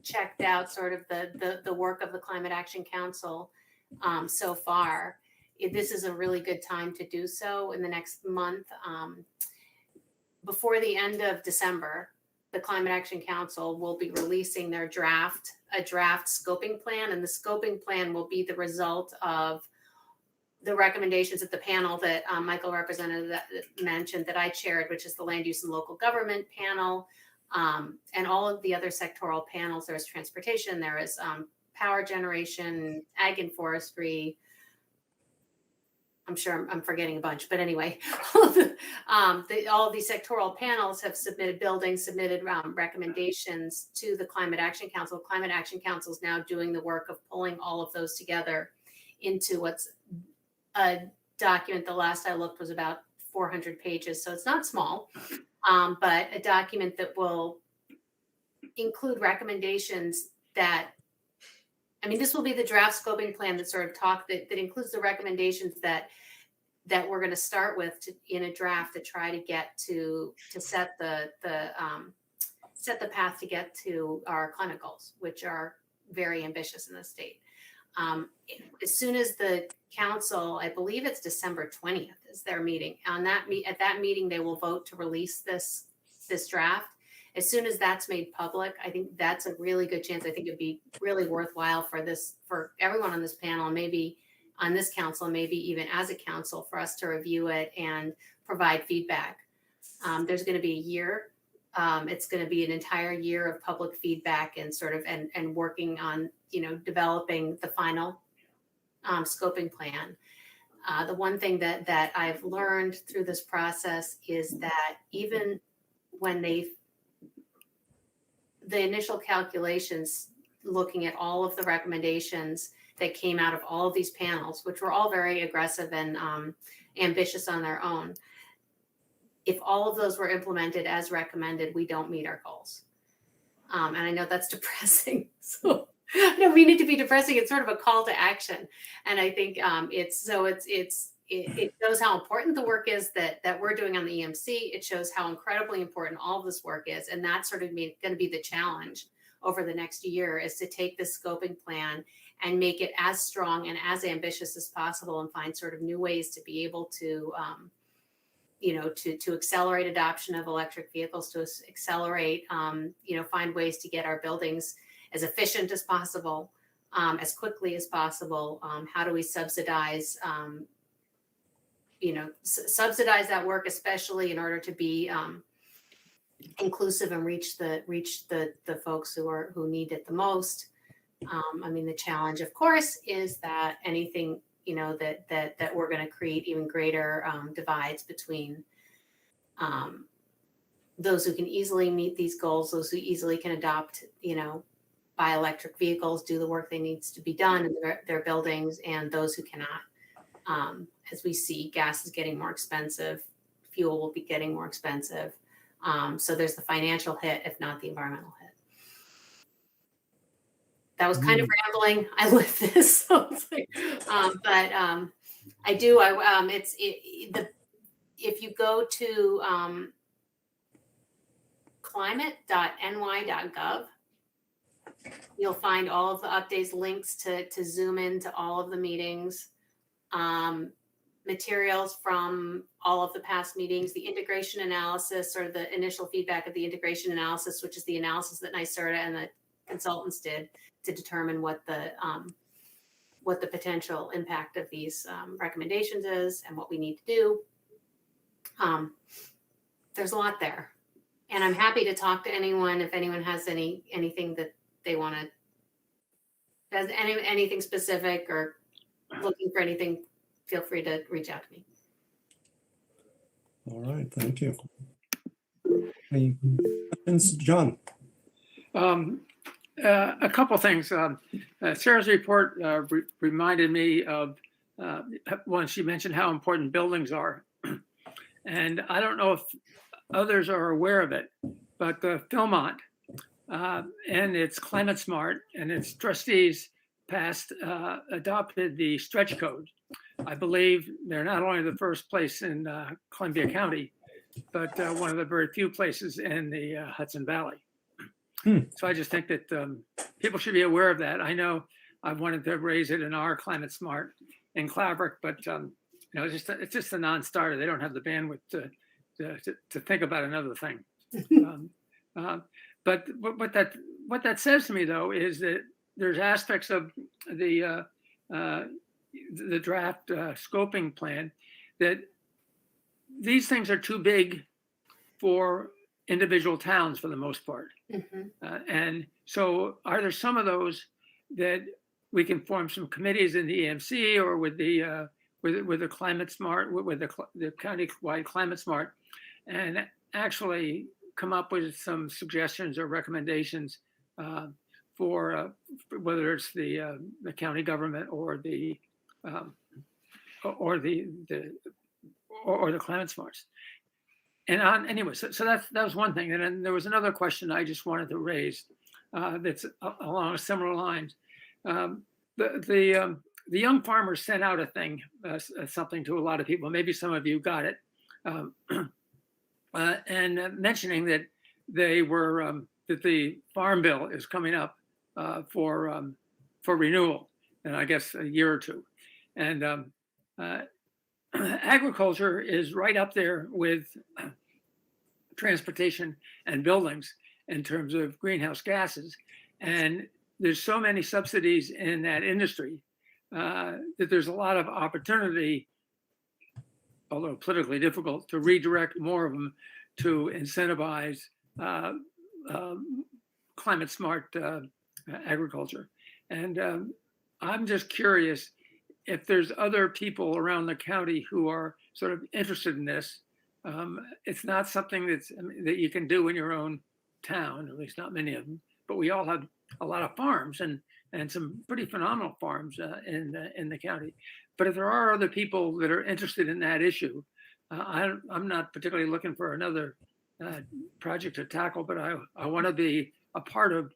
checked out sort of the work of the Climate Action Council so far, this is a really good time to do so. In the next month, before the end of December, the Climate Action Council will be releasing their draft scoping plan, and the scoping plan will be the result of the recommendations of the panel that Michael mentioned that I chaired, which is the Land Use and Local Government panel, and all of the other sectoral panels. There is transportation, there is power generation, ag and forestry. I'm sure I'm forgetting a bunch, but anyway, all of these sectoral panels have submitted recommendations to the Climate Action Council. Climate Action Council is now doing the work of pulling all of those together into what's a document. The last I looked was about 400 pages, so it's not small, but a document that will include recommendations that, I mean, this will be the draft scoping plan that sort of that includes the recommendations that we're going to start with in a draft to try to get to set the path to get to our climate goals, which are very ambitious in the state. As soon as the council, I believe it's December 20th is their meeting. At that meeting, they will vote to release this draft. as soon as that's made public, I think that's a really good chance. I think it'd be really worthwhile for everyone on this panel, maybe on this council, maybe even as a council, for us to review it and provide feedback. There's going to be a year. It's going to be an entire year of public feedback and sort of and working on, developing the final scoping plan. The one thing that I've learned through this process is that even when the initial calculations, looking at all of the recommendations that came out of all of these panels, which were all very aggressive and ambitious on their own, if all of those were implemented as recommended, we don't meet our goals. And I know that's depressing. So no, we need to be depressing. It's sort of a call to action. And I think it shows how important the work is that we're doing on the EMC. It shows how incredibly important all of this work is. And that's sort of going to be the challenge over the next year, is to take this scoping plan and make it as strong and as ambitious as possible, and find sort of new ways to be able to to accelerate adoption of electric vehicles, to accelerate, find ways to get our buildings as efficient as possible, as quickly as possible. How do we subsidize, subsidize that work, especially in order to be inclusive and reach the folks who need it the most. The challenge, of course, is that anything that we're going to create even greater divides between those who can easily meet these goals, those who easily can adopt, buy electric vehicles, do the work that needs to be done in their buildings, and those who cannot. As we see, gas is getting more expensive, fuel will be getting more expensive. So there's the financial hit, if not the environmental hit. That was kind of rambling. I live this, so it's like, but I do. If you go to climate.ny.gov, you'll find all of the updates, links to zoom into all of the meetings, materials from all of the past meetings, the integration analysis, or the initial feedback of the integration analysis, which is the analysis that NYSERDA and the consultants did to determine what the potential impact of these recommendations is and what we need to do. There's a lot there, and I'm happy to talk to anyone if anyone has anything that they want to, has anything specific or looking for anything. Feel free to reach out to me. All right, thank you. Any questions, John? A couple things. Sarah's report reminded me of when she mentioned how important buildings are. And I don't know if others are aware of it, but the Philmont and its Climate Smart and its trustees adopted the stretch code. I believe they're not only the first place in Columbia County, but one of the very few places in the Hudson Valley. So I just think that people should be aware of that. I know I wanted to raise it in our Climate Smart in Claverick, but it's just a non-starter. They don't have the bandwidth to think about another thing. But what that says to me, though, is that there's aspects of the draft scoping plan that these things are too big for individual towns for the most part. And so are there some of those that we can form some committees in the EMC or with the Climate Smart, with the county-wide Climate Smart, and actually come up with some suggestions or recommendations for whether it's the county government or the Climate Smarts. And anyway, so that was one thing. And then there was another question I just wanted to raise that's along similar lines. The young farmers sent out a thing, something to a lot of people. Maybe some of you got it, and mentioning that they were that the farm bill is coming up for renewal, and I guess a year or two, and agriculture is right up there with transportation and buildings in terms of greenhouse gases. And there's so many subsidies in that industry that there's a lot of opportunity, although politically difficult, to redirect more of them to incentivize climate smart agriculture. And I'm just curious if there's other people around the county who are sort of interested in this. It's not something that you can do in your own town, at least not many of them, but we all have a lot of farms and some pretty phenomenal farms in the county. But if there are other people that are interested in that issue, I'm not particularly looking for another project to tackle, but I want to be a part of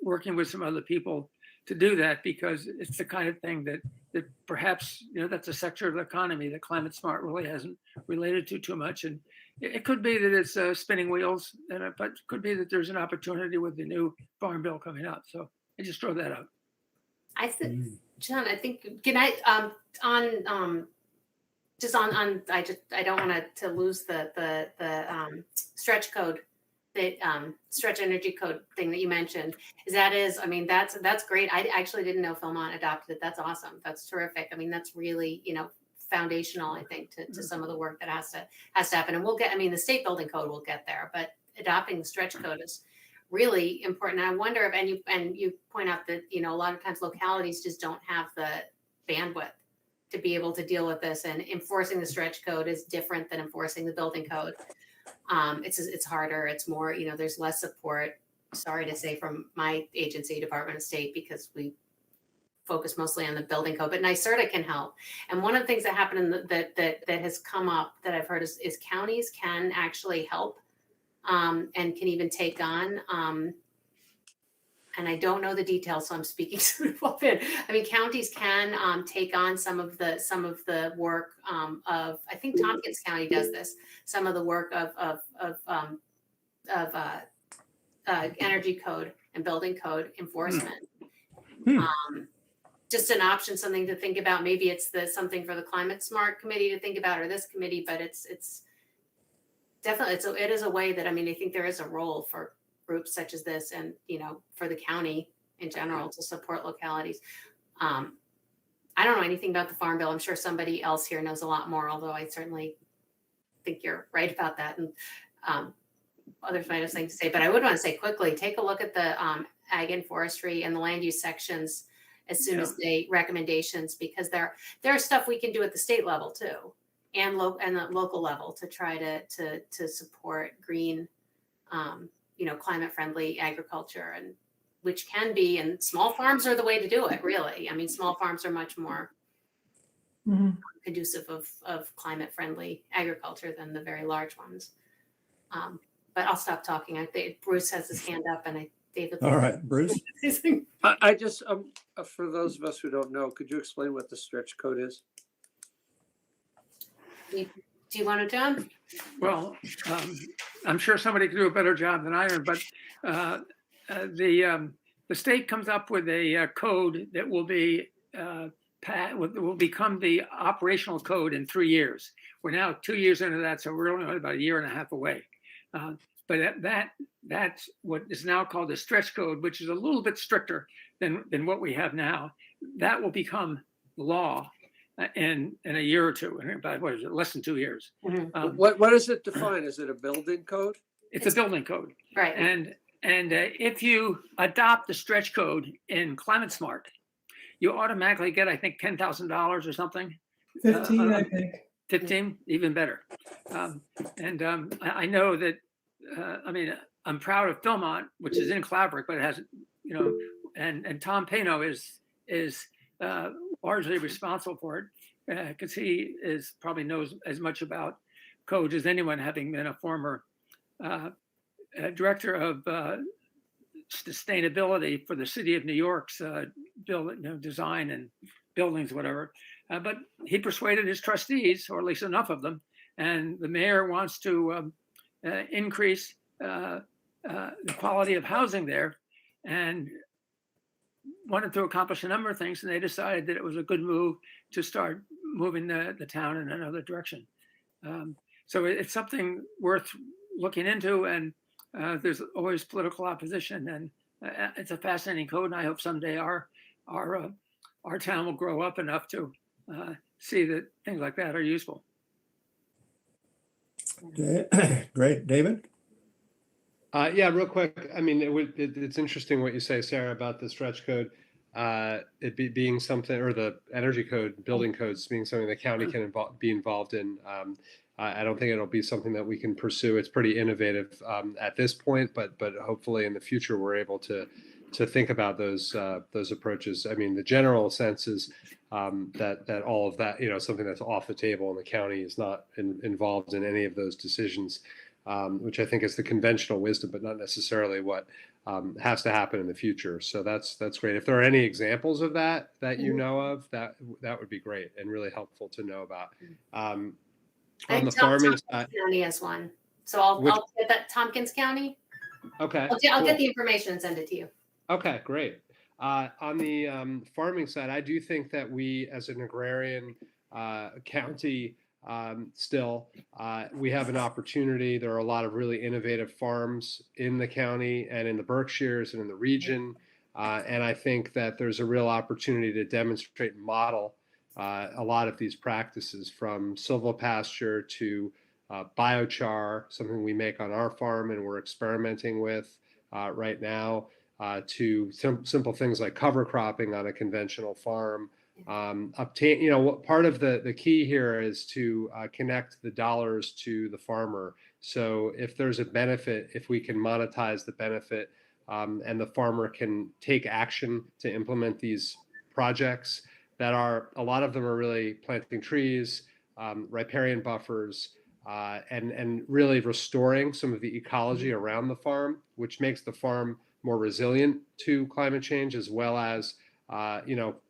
working with some other people to do that, because it's the kind of thing that perhaps, that's a sector of the economy that Climate Smart really hasn't related to too much. And it could be that it's spinning wheels, but it could be that there's an opportunity with the new farm bill coming up. So I just throw that out. I think, John, I think, can I, I don't want to lose the stretch code, the stretch energy code thing that you mentioned. That's great. I actually didn't know Philmont adopted it. That's awesome. That's terrific. I mean, that's really, foundational, I think, to some of the work that has to happen. And the state building code will get there, but adopting the stretch code is really important. And I wonder if, and you point out that, a lot of times localities just don't have the bandwidth to be able to deal with this, and enforcing the stretch code is different than enforcing the building code. It's harder. It's more, there's less support, sorry to say, from my agency, Department of State, because we focus mostly on the building code, but NYSERDA can help. And one of the things that happened that has come up that I've heard is counties can actually help and can even take on, and I don't know the details, so I'm speaking sort of off in. Counties can take on some of the work of, I think Tompkins County does this, some of the work of energy code and building code enforcement. Just an option, something to think about. Maybe it's something for the Climate Smart Committee to think about, or this committee, but it's definitely, it is a way that, I think there is a role for groups such as this, and for the county in general to support localities. I don't know anything about the farm bill. I'm sure somebody else here knows a lot more, although I certainly think you're right about that, and others might have something to say. But I would want to say quickly, take a look at the ag and forestry and the land use sections as soon as the recommendations, because there are stuff we can do at the state level too, and the local level to try to support green, climate friendly agriculture, and which can be, and small farms are the way to do it, really. Small farms are much more conducive of climate friendly agriculture than the very large ones. But I'll stop talking. I think Bruce has his hand up, and David. All right, Bruce. I just, for those of us who don't know, could you explain what the stretch code is? Do you want to, John? Well, I'm sure somebody could do a better job than I am, but the state comes up with a code that will become the operational code in 3 years. We're now 2 years into that, so we're only about a year and a half away. But that's what is now called the stretch code, which is a little bit stricter than what we have now. That will become law in a year or two, about less than 2 years. What does it define? Is it a building code? It's a building code, right? And if you adopt the stretch code in Climate Smart, you automatically get, I think, $10,000 or something. 15, I think. 15, even better. I know that. I'm proud of Philmont, which is in Claverick, but it has, and Tom Pano is largely responsible for it, because he probably knows as much about code as anyone, having been a former director of sustainability for the city of New York's design and buildings, whatever. But he persuaded his trustees, or at least enough of them, and the mayor wants to increase the quality of housing there, and wanted to accomplish a number of things. And they decided that it was a good move to start moving the town in another direction. So it's something worth looking into. And there's always political opposition, and it's a fascinating code. And I hope someday our town will grow up enough to see that things like that are useful. Great, David? Yeah, real quick. I mean, it's interesting what you say, Sarah, about the stretch code, being something, or the energy code, building codes being something the county can be involved in. I don't think it'll be something that we can pursue. It's pretty innovative at this point, but hopefully in the future we're able to think about those approaches. I mean, the general sense is that all of that, something that's off the table, and the county is not involved in any of those decisions. Which I think is the conventional wisdom, but not necessarily what has to happen in the future. So that's great. If there are any examples of that you know of, that would be great and really helpful to know about. On the farming side, County has one, so I'll get that. Tompkins County. Okay. I'll cool. get the information and send it to you. Okay, great. On the farming side, I do think that we, as an agrarian county, we have an opportunity. There are a lot of really innovative farms in the county and in the Berkshires and in the region. And I think that there's a real opportunity to demonstrate and model a lot of these practices, from silvopasture to biochar, something we make on our farm and we're experimenting with right now, to simple things like cover cropping on a conventional farm. Part of the key here is to connect the dollars to the farmer. So if there's a benefit, if we can monetize the benefit, and the farmer can take action to implement these projects that a lot of them are really planting trees, riparian buffers, and really restoring some of the ecology around the farm, which makes the farm more resilient to climate change, as well as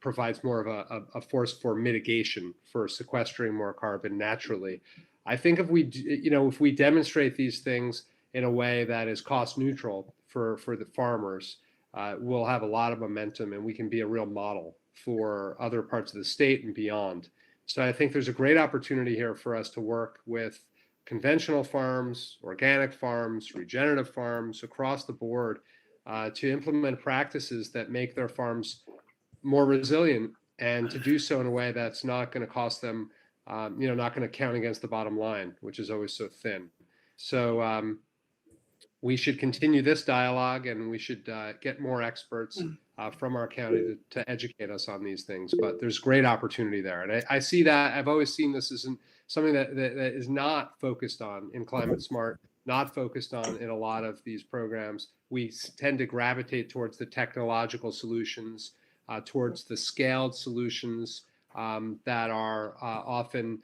provides more of a force for mitigation, for sequestering more carbon naturally. I think if we demonstrate these things in a way that is cost neutral for the farmers, we'll have a lot of momentum, and we can be a real model for other parts of the state and beyond. So I think there's a great opportunity here for us to work with conventional farms, organic farms, regenerative farms across the board, to implement practices that make their farms more resilient, and to do so in a way that's not going to cost them, not going to count against the bottom line, which is always so thin. So we should continue this dialogue, and we should get more experts from our county to educate us on these things. But there's great opportunity there. And I see that. I've always seen this as something that is not focused on in Climate Smart, not focused on in a lot of these programs. We tend to gravitate towards the technological solutions, towards the scaled solutions that are often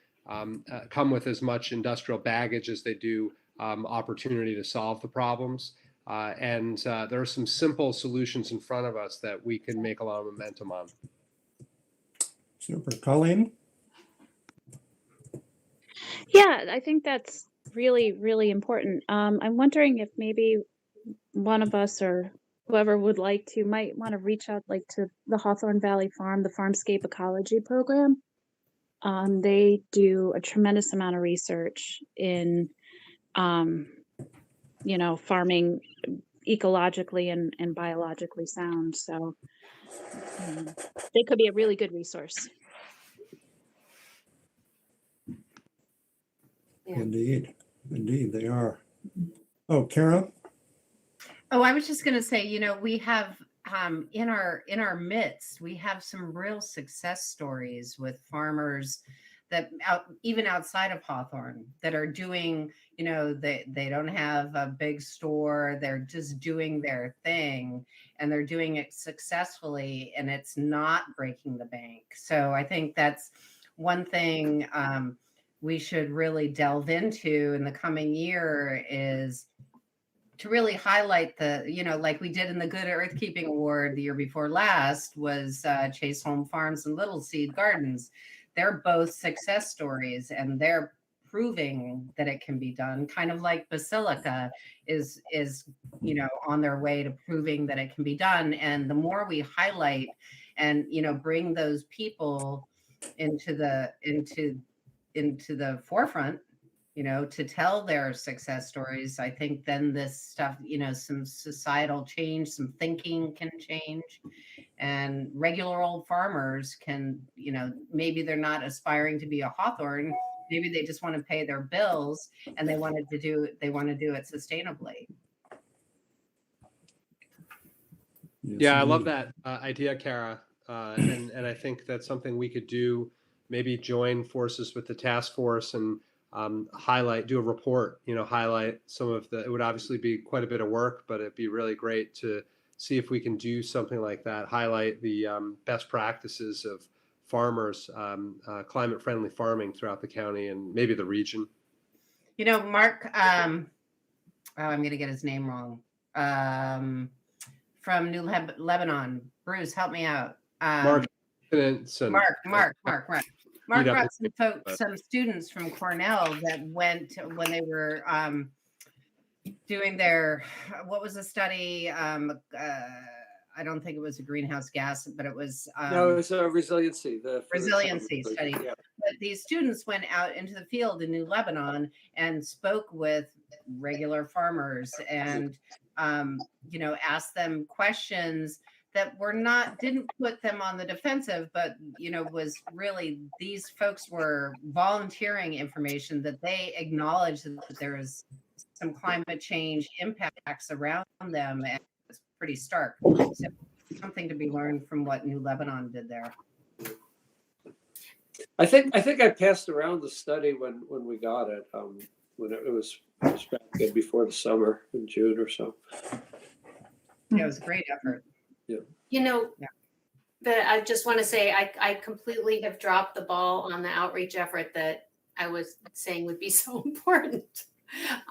come with as much industrial baggage as they do opportunity to solve the problems. And there are some simple solutions in front of us that we can make a lot of momentum on. Super. Colleen? Yeah, I think that's really, really important. I'm wondering if maybe one of us or whoever would like to might want to reach out to the Hawthorne Valley Farm, the Farmscape Ecology Program. They do a tremendous amount of research in, farming ecologically and biologically sound. So they could be a really good resource. Yeah. Indeed they are. Oh, Kara? Oh, I was just going to say, we have in our midst, we have some real success stories with farmers that even outside of Hawthorne that are doing, they don't have a big store. They're just doing their thing, and they're doing it successfully, and it's not breaking the bank. So I think that's one thing we should really delve into in the coming year, is to really highlight like we did in the Good Earthkeeping Award the year before last, was Chase Home Farms and Little Seed Gardens. They're both success stories, and they're proving that it can be done, kind of like Basilica is on their way to proving that it can be done. And the more we highlight and bring those people into the forefront, to tell their success stories. I think then this stuff, some societal change, some thinking can change, and regular old farmers can, maybe they're not aspiring to be a Hawthorne. Maybe they just want to pay their bills and they want to do it sustainably. Yeah, I love indeed. that idea, Kara. And I think that's something we could do, maybe join forces with the task force and do a report, highlight some of it would obviously be quite a bit of work, but it'd be really great to see if we can do something like that, highlight the best practices of farmers, climate-friendly farming throughout the county and maybe the region. Mark, I'm going to get his name wrong. From New Lebanon. Bruce, help me out. Mark brought some students from Cornell that went when they were doing their, what was the study? I don't think it was a greenhouse gas, but it was no, it was a resiliency. The resiliency study. Yeah. But these students went out into the field in New Lebanon and spoke with regular farmers and asked them questions that didn't put them on the defensive, but was really, these folks were volunteering information that they acknowledged that there is some climate change impacts around them, and it's pretty stark. So something to be learned from what New Lebanon did there. I think I passed around the study when we got it. When it was back in before the summer in June or so. Yeah, it was a great effort. Yeah. But I just want to say I completely have dropped the ball on the outreach effort that I was saying would be so important.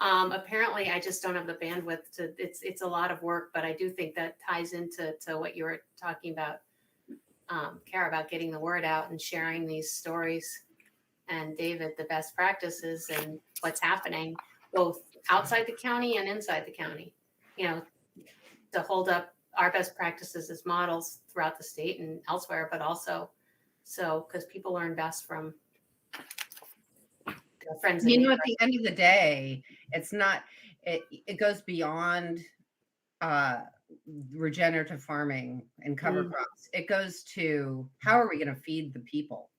Apparently, I just don't have the bandwidth to. It's a lot of work, but I do think that ties into what you were talking about, Kara, about getting the word out and sharing these stories. And David, the best practices and what's happening both outside the county and inside the county, to hold up our best practices as models throughout the state and elsewhere, but also because people learn best from their friends. At the end of the day, it's not, it goes beyond regenerative farming and cover crops. It goes to how are we going to feed the people,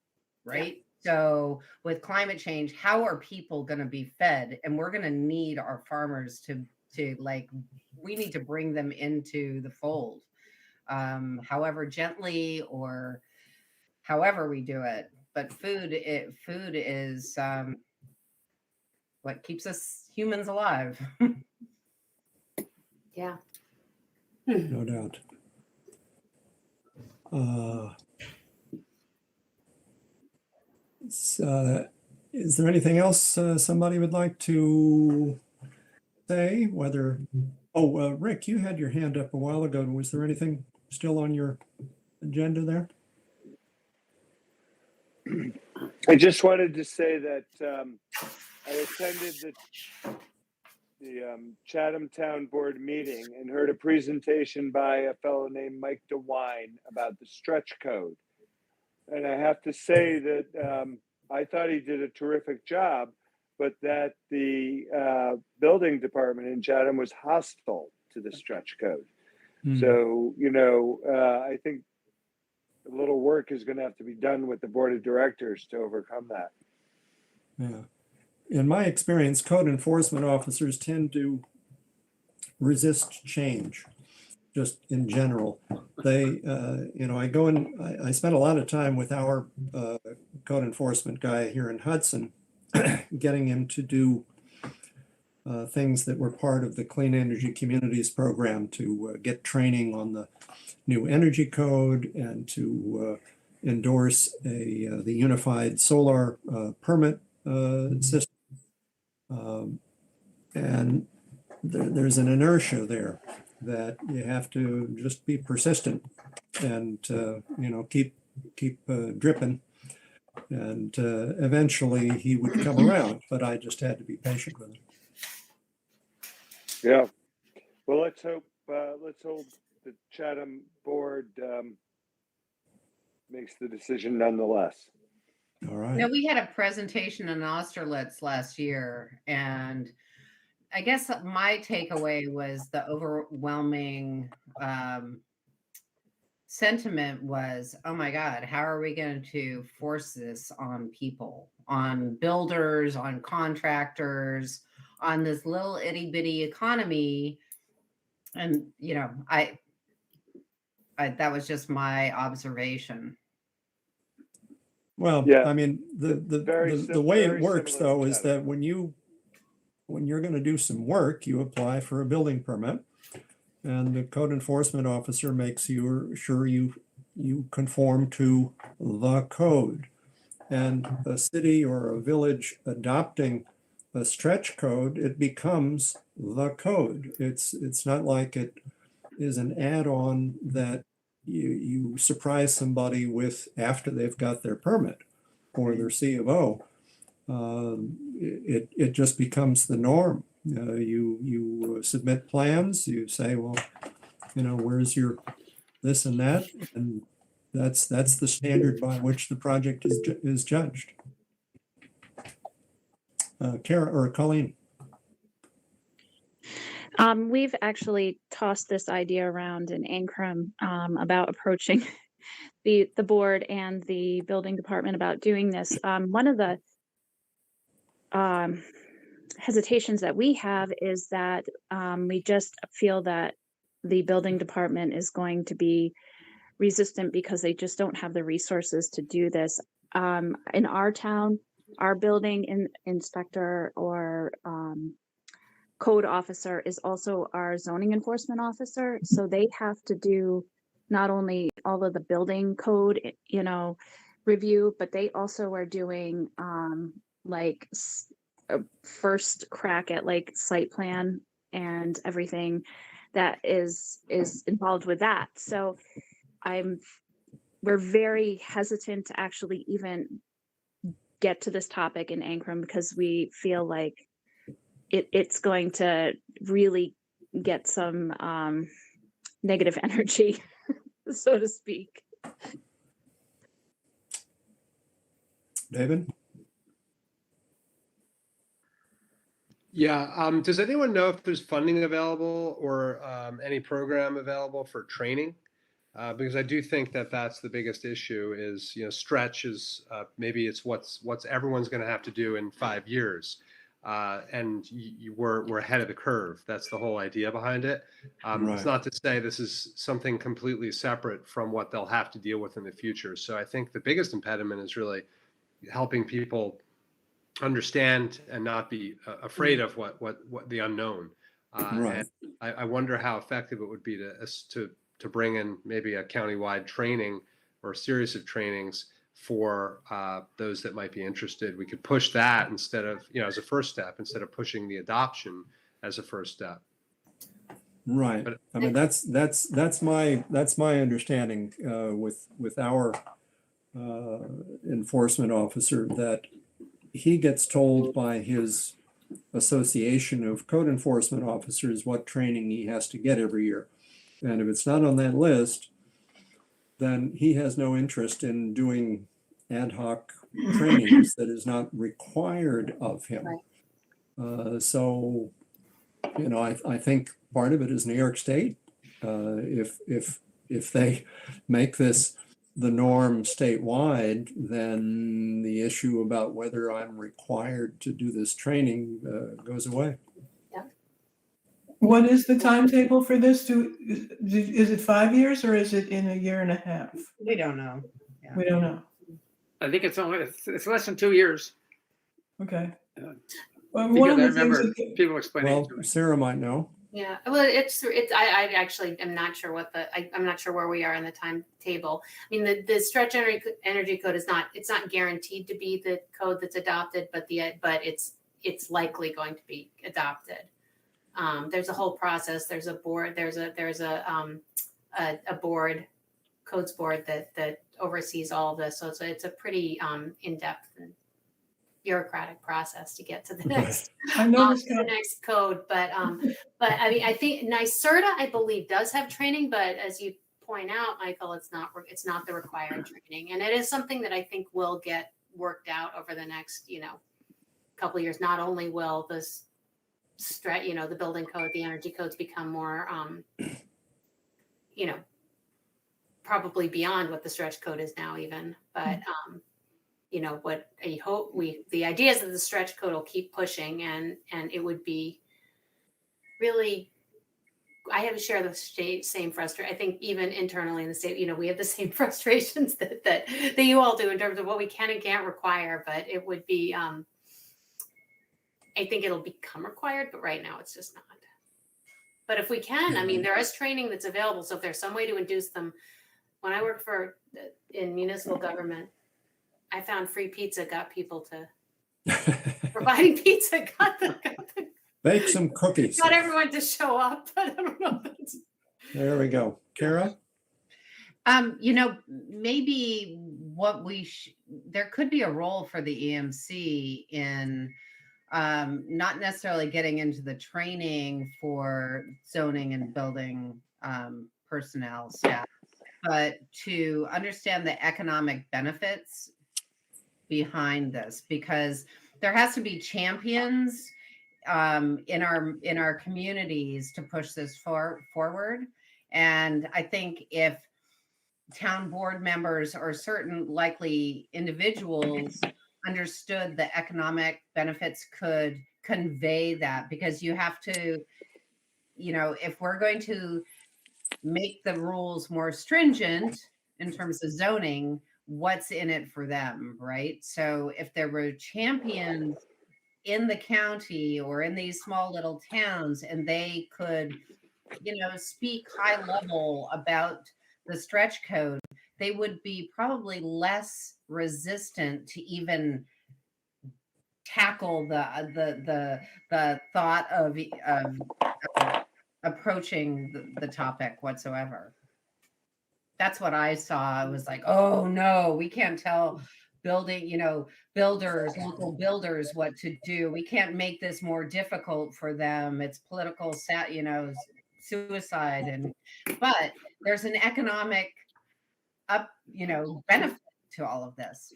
right? Yeah. So with climate change, how are people going to be fed? And we're going to need our farmers to we need to bring them into the fold, however gently or however we do it. But food is what keeps us humans alive. Yeah. No doubt. Is there anything else somebody would like to say? Rick, you had your hand up a while ago. Was there anything still on your agenda there? I just wanted to say that I attended the Chatham Town Board meeting and heard a presentation by a fellow named Mike DeWine about the stretch code. And I have to say that I thought he did a terrific job, but that the building department in Chatham was hostile to the stretch code. So, I think a little work is going to have to be done with the board of directors to overcome that. Yeah. In my experience, code enforcement officers tend to resist change, just in general. They, I spent a lot of time with our code enforcement guy here in Hudson, getting him to do things that were part of the Clean Energy Communities program to get training on the new energy code and to endorse the unified solar permit system. And there's an inertia there that you have to just be persistent and keep dripping, and eventually he would come around, but I just had to be patient with him. Yeah. Well, let's hope the Chatham board makes the decision nonetheless. All You right. know, we had a presentation in Austerlitz last year, and I guess my takeaway was the overwhelming sentiment was, oh my God, how are we going to force this on people, on builders, on contractors, on this little itty bitty economy? And, you know, I that was just my observation. Well, Yeah, I mean, the way it very works similar to though is Chatham. that when you're going to do some work, you apply for a building permit, and the code enforcement officer makes sure you conform to the code. And a city or a village adopting a stretch code, it becomes the code. It's not like it is an add-on that you surprise somebody with after they've got their permit or their C of O. It just becomes the norm. You submit plans, you say, well, you know, where's your this and that, and that's the standard by which the project is judged. Kara or Colleen. We've actually tossed this idea around in Ancrum about approaching the board and the building department about doing this. One of the hesitations that we have is that we just feel that the building department is going to be resistant because they just don't have the resources to do this. In our town, our building inspector or code officer is also our zoning enforcement officer. So they have to do not only all of the building code, you know, review, but they also are doing like a first crack at like site plan and everything that is involved with that. So we're very hesitant to actually even get to this topic in Ancrum because we feel like it's going to really get some negative energy, so to speak. David? Yeah. Does anyone know if there's funding available or any program available for training? Because I do think that that's the biggest issue is, you know, stretch is maybe it's what's everyone's going to have to do in 5 years. And we're ahead of the curve. That's the whole idea behind it. Right. It's not to say this is something completely separate from what they'll have to deal with in the future. So I think the biggest impediment is really helping people understand and not be afraid of what the unknown. Right. And I wonder how effective it would be to bring in maybe a countywide training or a series of trainings for those that might be interested. We could push that instead of, you know, as a first step, instead of pushing the adoption as a first step. Right. But I mean, that's my understanding with our enforcement officer, that he gets told by his association of code enforcement officers what training he has to get every year. And if it's not on that list, then he has no interest in doing ad hoc trainings that is not required of him. So, you know, I think part of it is New York State. If they make this the norm statewide, then the issue about whether I'm required to do this training goes away. What is the timetable for this? Is it 5 years or is it in a year and a half? We don't know. Yeah. We don't know. I think it's less than 2 years. Okay. Because One of I the things remember that- people explaining Well, it to me. Sarah might know. Yeah, well, I actually am not sure I'm not sure where we are in the timetable. I mean, the stretch energy code it's not guaranteed to be the code that's adopted, but it's likely going to be adopted. There's a whole process. There's a board. There's a board, codes board that oversees all of this. So it's a pretty in-depth and bureaucratic process to get to the next I noticed the next code. But I mean, I think NYSERDA, I believe, does have training, but as you point out, Michael, it's not the required training, and it is something that I think will get worked out over the next, couple of years. Not only will this the building code, the energy codes become more, probably beyond what the stretch code is now even, but, what I hope the idea is that the stretch code will keep pushing and it would be really, I have to share the same frustration. I think even internally in the state, we have the same frustrations that you all do in terms of what we can and can't require, but it would be, I think it'll become required, but right now it's just not. But if we can, I mean, there is training that's available. So if there's some way to induce them, when I worked in municipal government, I found free pizza got people to providing pizza, Bake some cookies. got everyone to show up. But I don't know. There we go. Kara? Maybe what there could be a role for the EMC in not necessarily getting into the training for zoning and building personnel staff, but to understand the economic benefits behind this, because there has to be champions in our communities to push this forward. And I think if town board members or certain likely individuals understood the economic benefits, could convey that, because you have to, if we're going to make the rules more stringent in terms of zoning, what's in it for them, right? So if there were champions in the county or in these small little towns and they could, speak high level about the stretch code, they would be probably less resistant to even tackle the thought of approaching the topic whatsoever. That's what I saw. I was like, oh no, we can't tell builders, local builders what to do. We can't make this more difficult for them. It's political, suicide. But there's an economic benefit to all of this.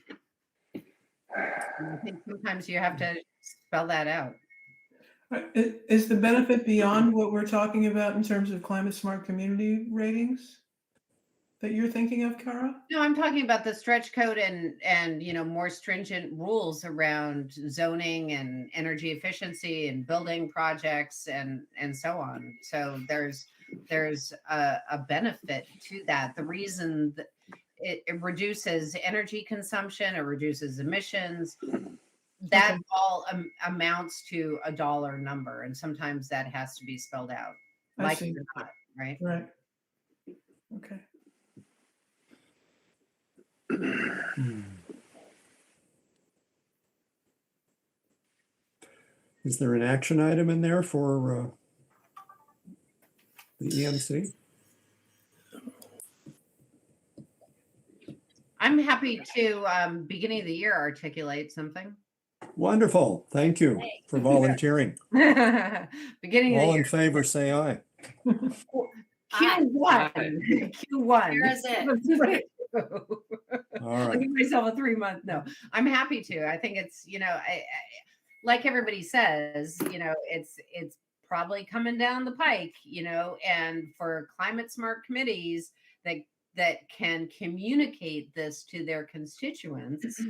And I think sometimes you have to spell that out. Is the benefit beyond what we're talking about in terms of climate smart community ratings that you're thinking of, Kara? No, I'm talking about the stretch code and more stringent rules around zoning and energy efficiency and building projects and so on. So there's a benefit to that. The reason that it reduces energy consumption, it reduces emissions, that all amounts to a dollar number, and sometimes that has to be spelled out, like it or not, right? Right. Okay. Is there an action item in there for the EMC? I'm happy to, beginning of the year, articulate something. Wonderful. Thank you for volunteering. Beginning of the All in year. favor, say aye. Q1. Here's it. All I'll right. give myself a 3-month. No, I'm happy to. I think it's, I like everybody says, it's probably coming down the pike, and for climate smart committees that can communicate this to their constituents,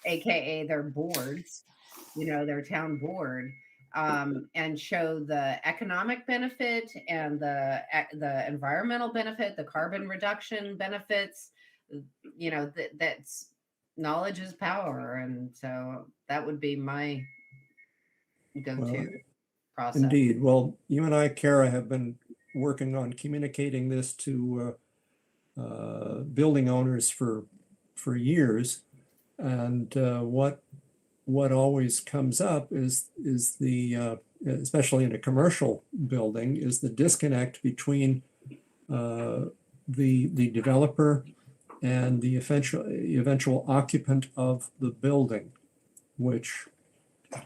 AKA their boards, their town board, and show the economic benefit and the environmental benefit, the carbon reduction benefits. That's knowledge is power, and so that would be my go-to process. Indeed. Well, you and I, Kara, have been working on communicating this to building owners for years, and what always comes up is the especially in a commercial building, is the disconnect between the developer and the eventual occupant of the building, which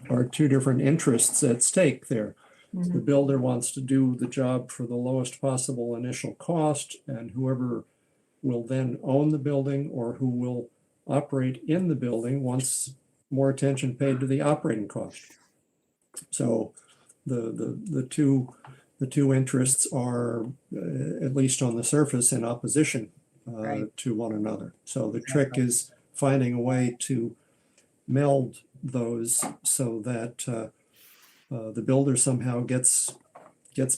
are two different interests at stake there. Mhm. The builder wants to do the job for the lowest possible initial cost, and whoever will then own the building or who will operate in the building wants more attention paid to the operating cost. So the two interests are, at least on the surface, in opposition Right. to one another. So the trick is finding a way to meld those so that the builder somehow gets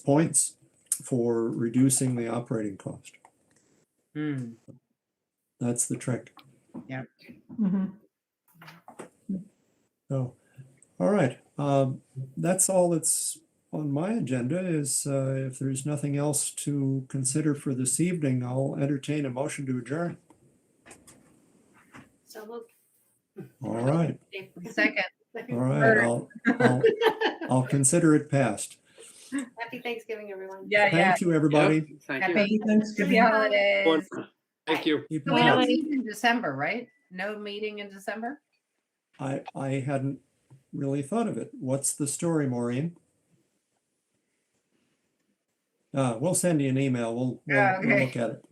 points for reducing the operating cost. Hmm. That's the trick. Mhm. So, all right. That's all that's on my agenda. Is if there's nothing else to consider for this evening, I'll entertain a motion to adjourn. So moved. All right. Second. All right. I'll consider it passed. Happy Thanksgiving, everyone. Thank you, everybody. Yep, thank you. Happy Thanksgiving. holidays. Thank you. Keep We in don't touch. meet in December, right? No meeting in December? I hadn't really thought of it. What's the story, Maureen? We'll send you an email. We'll Okay. look at it.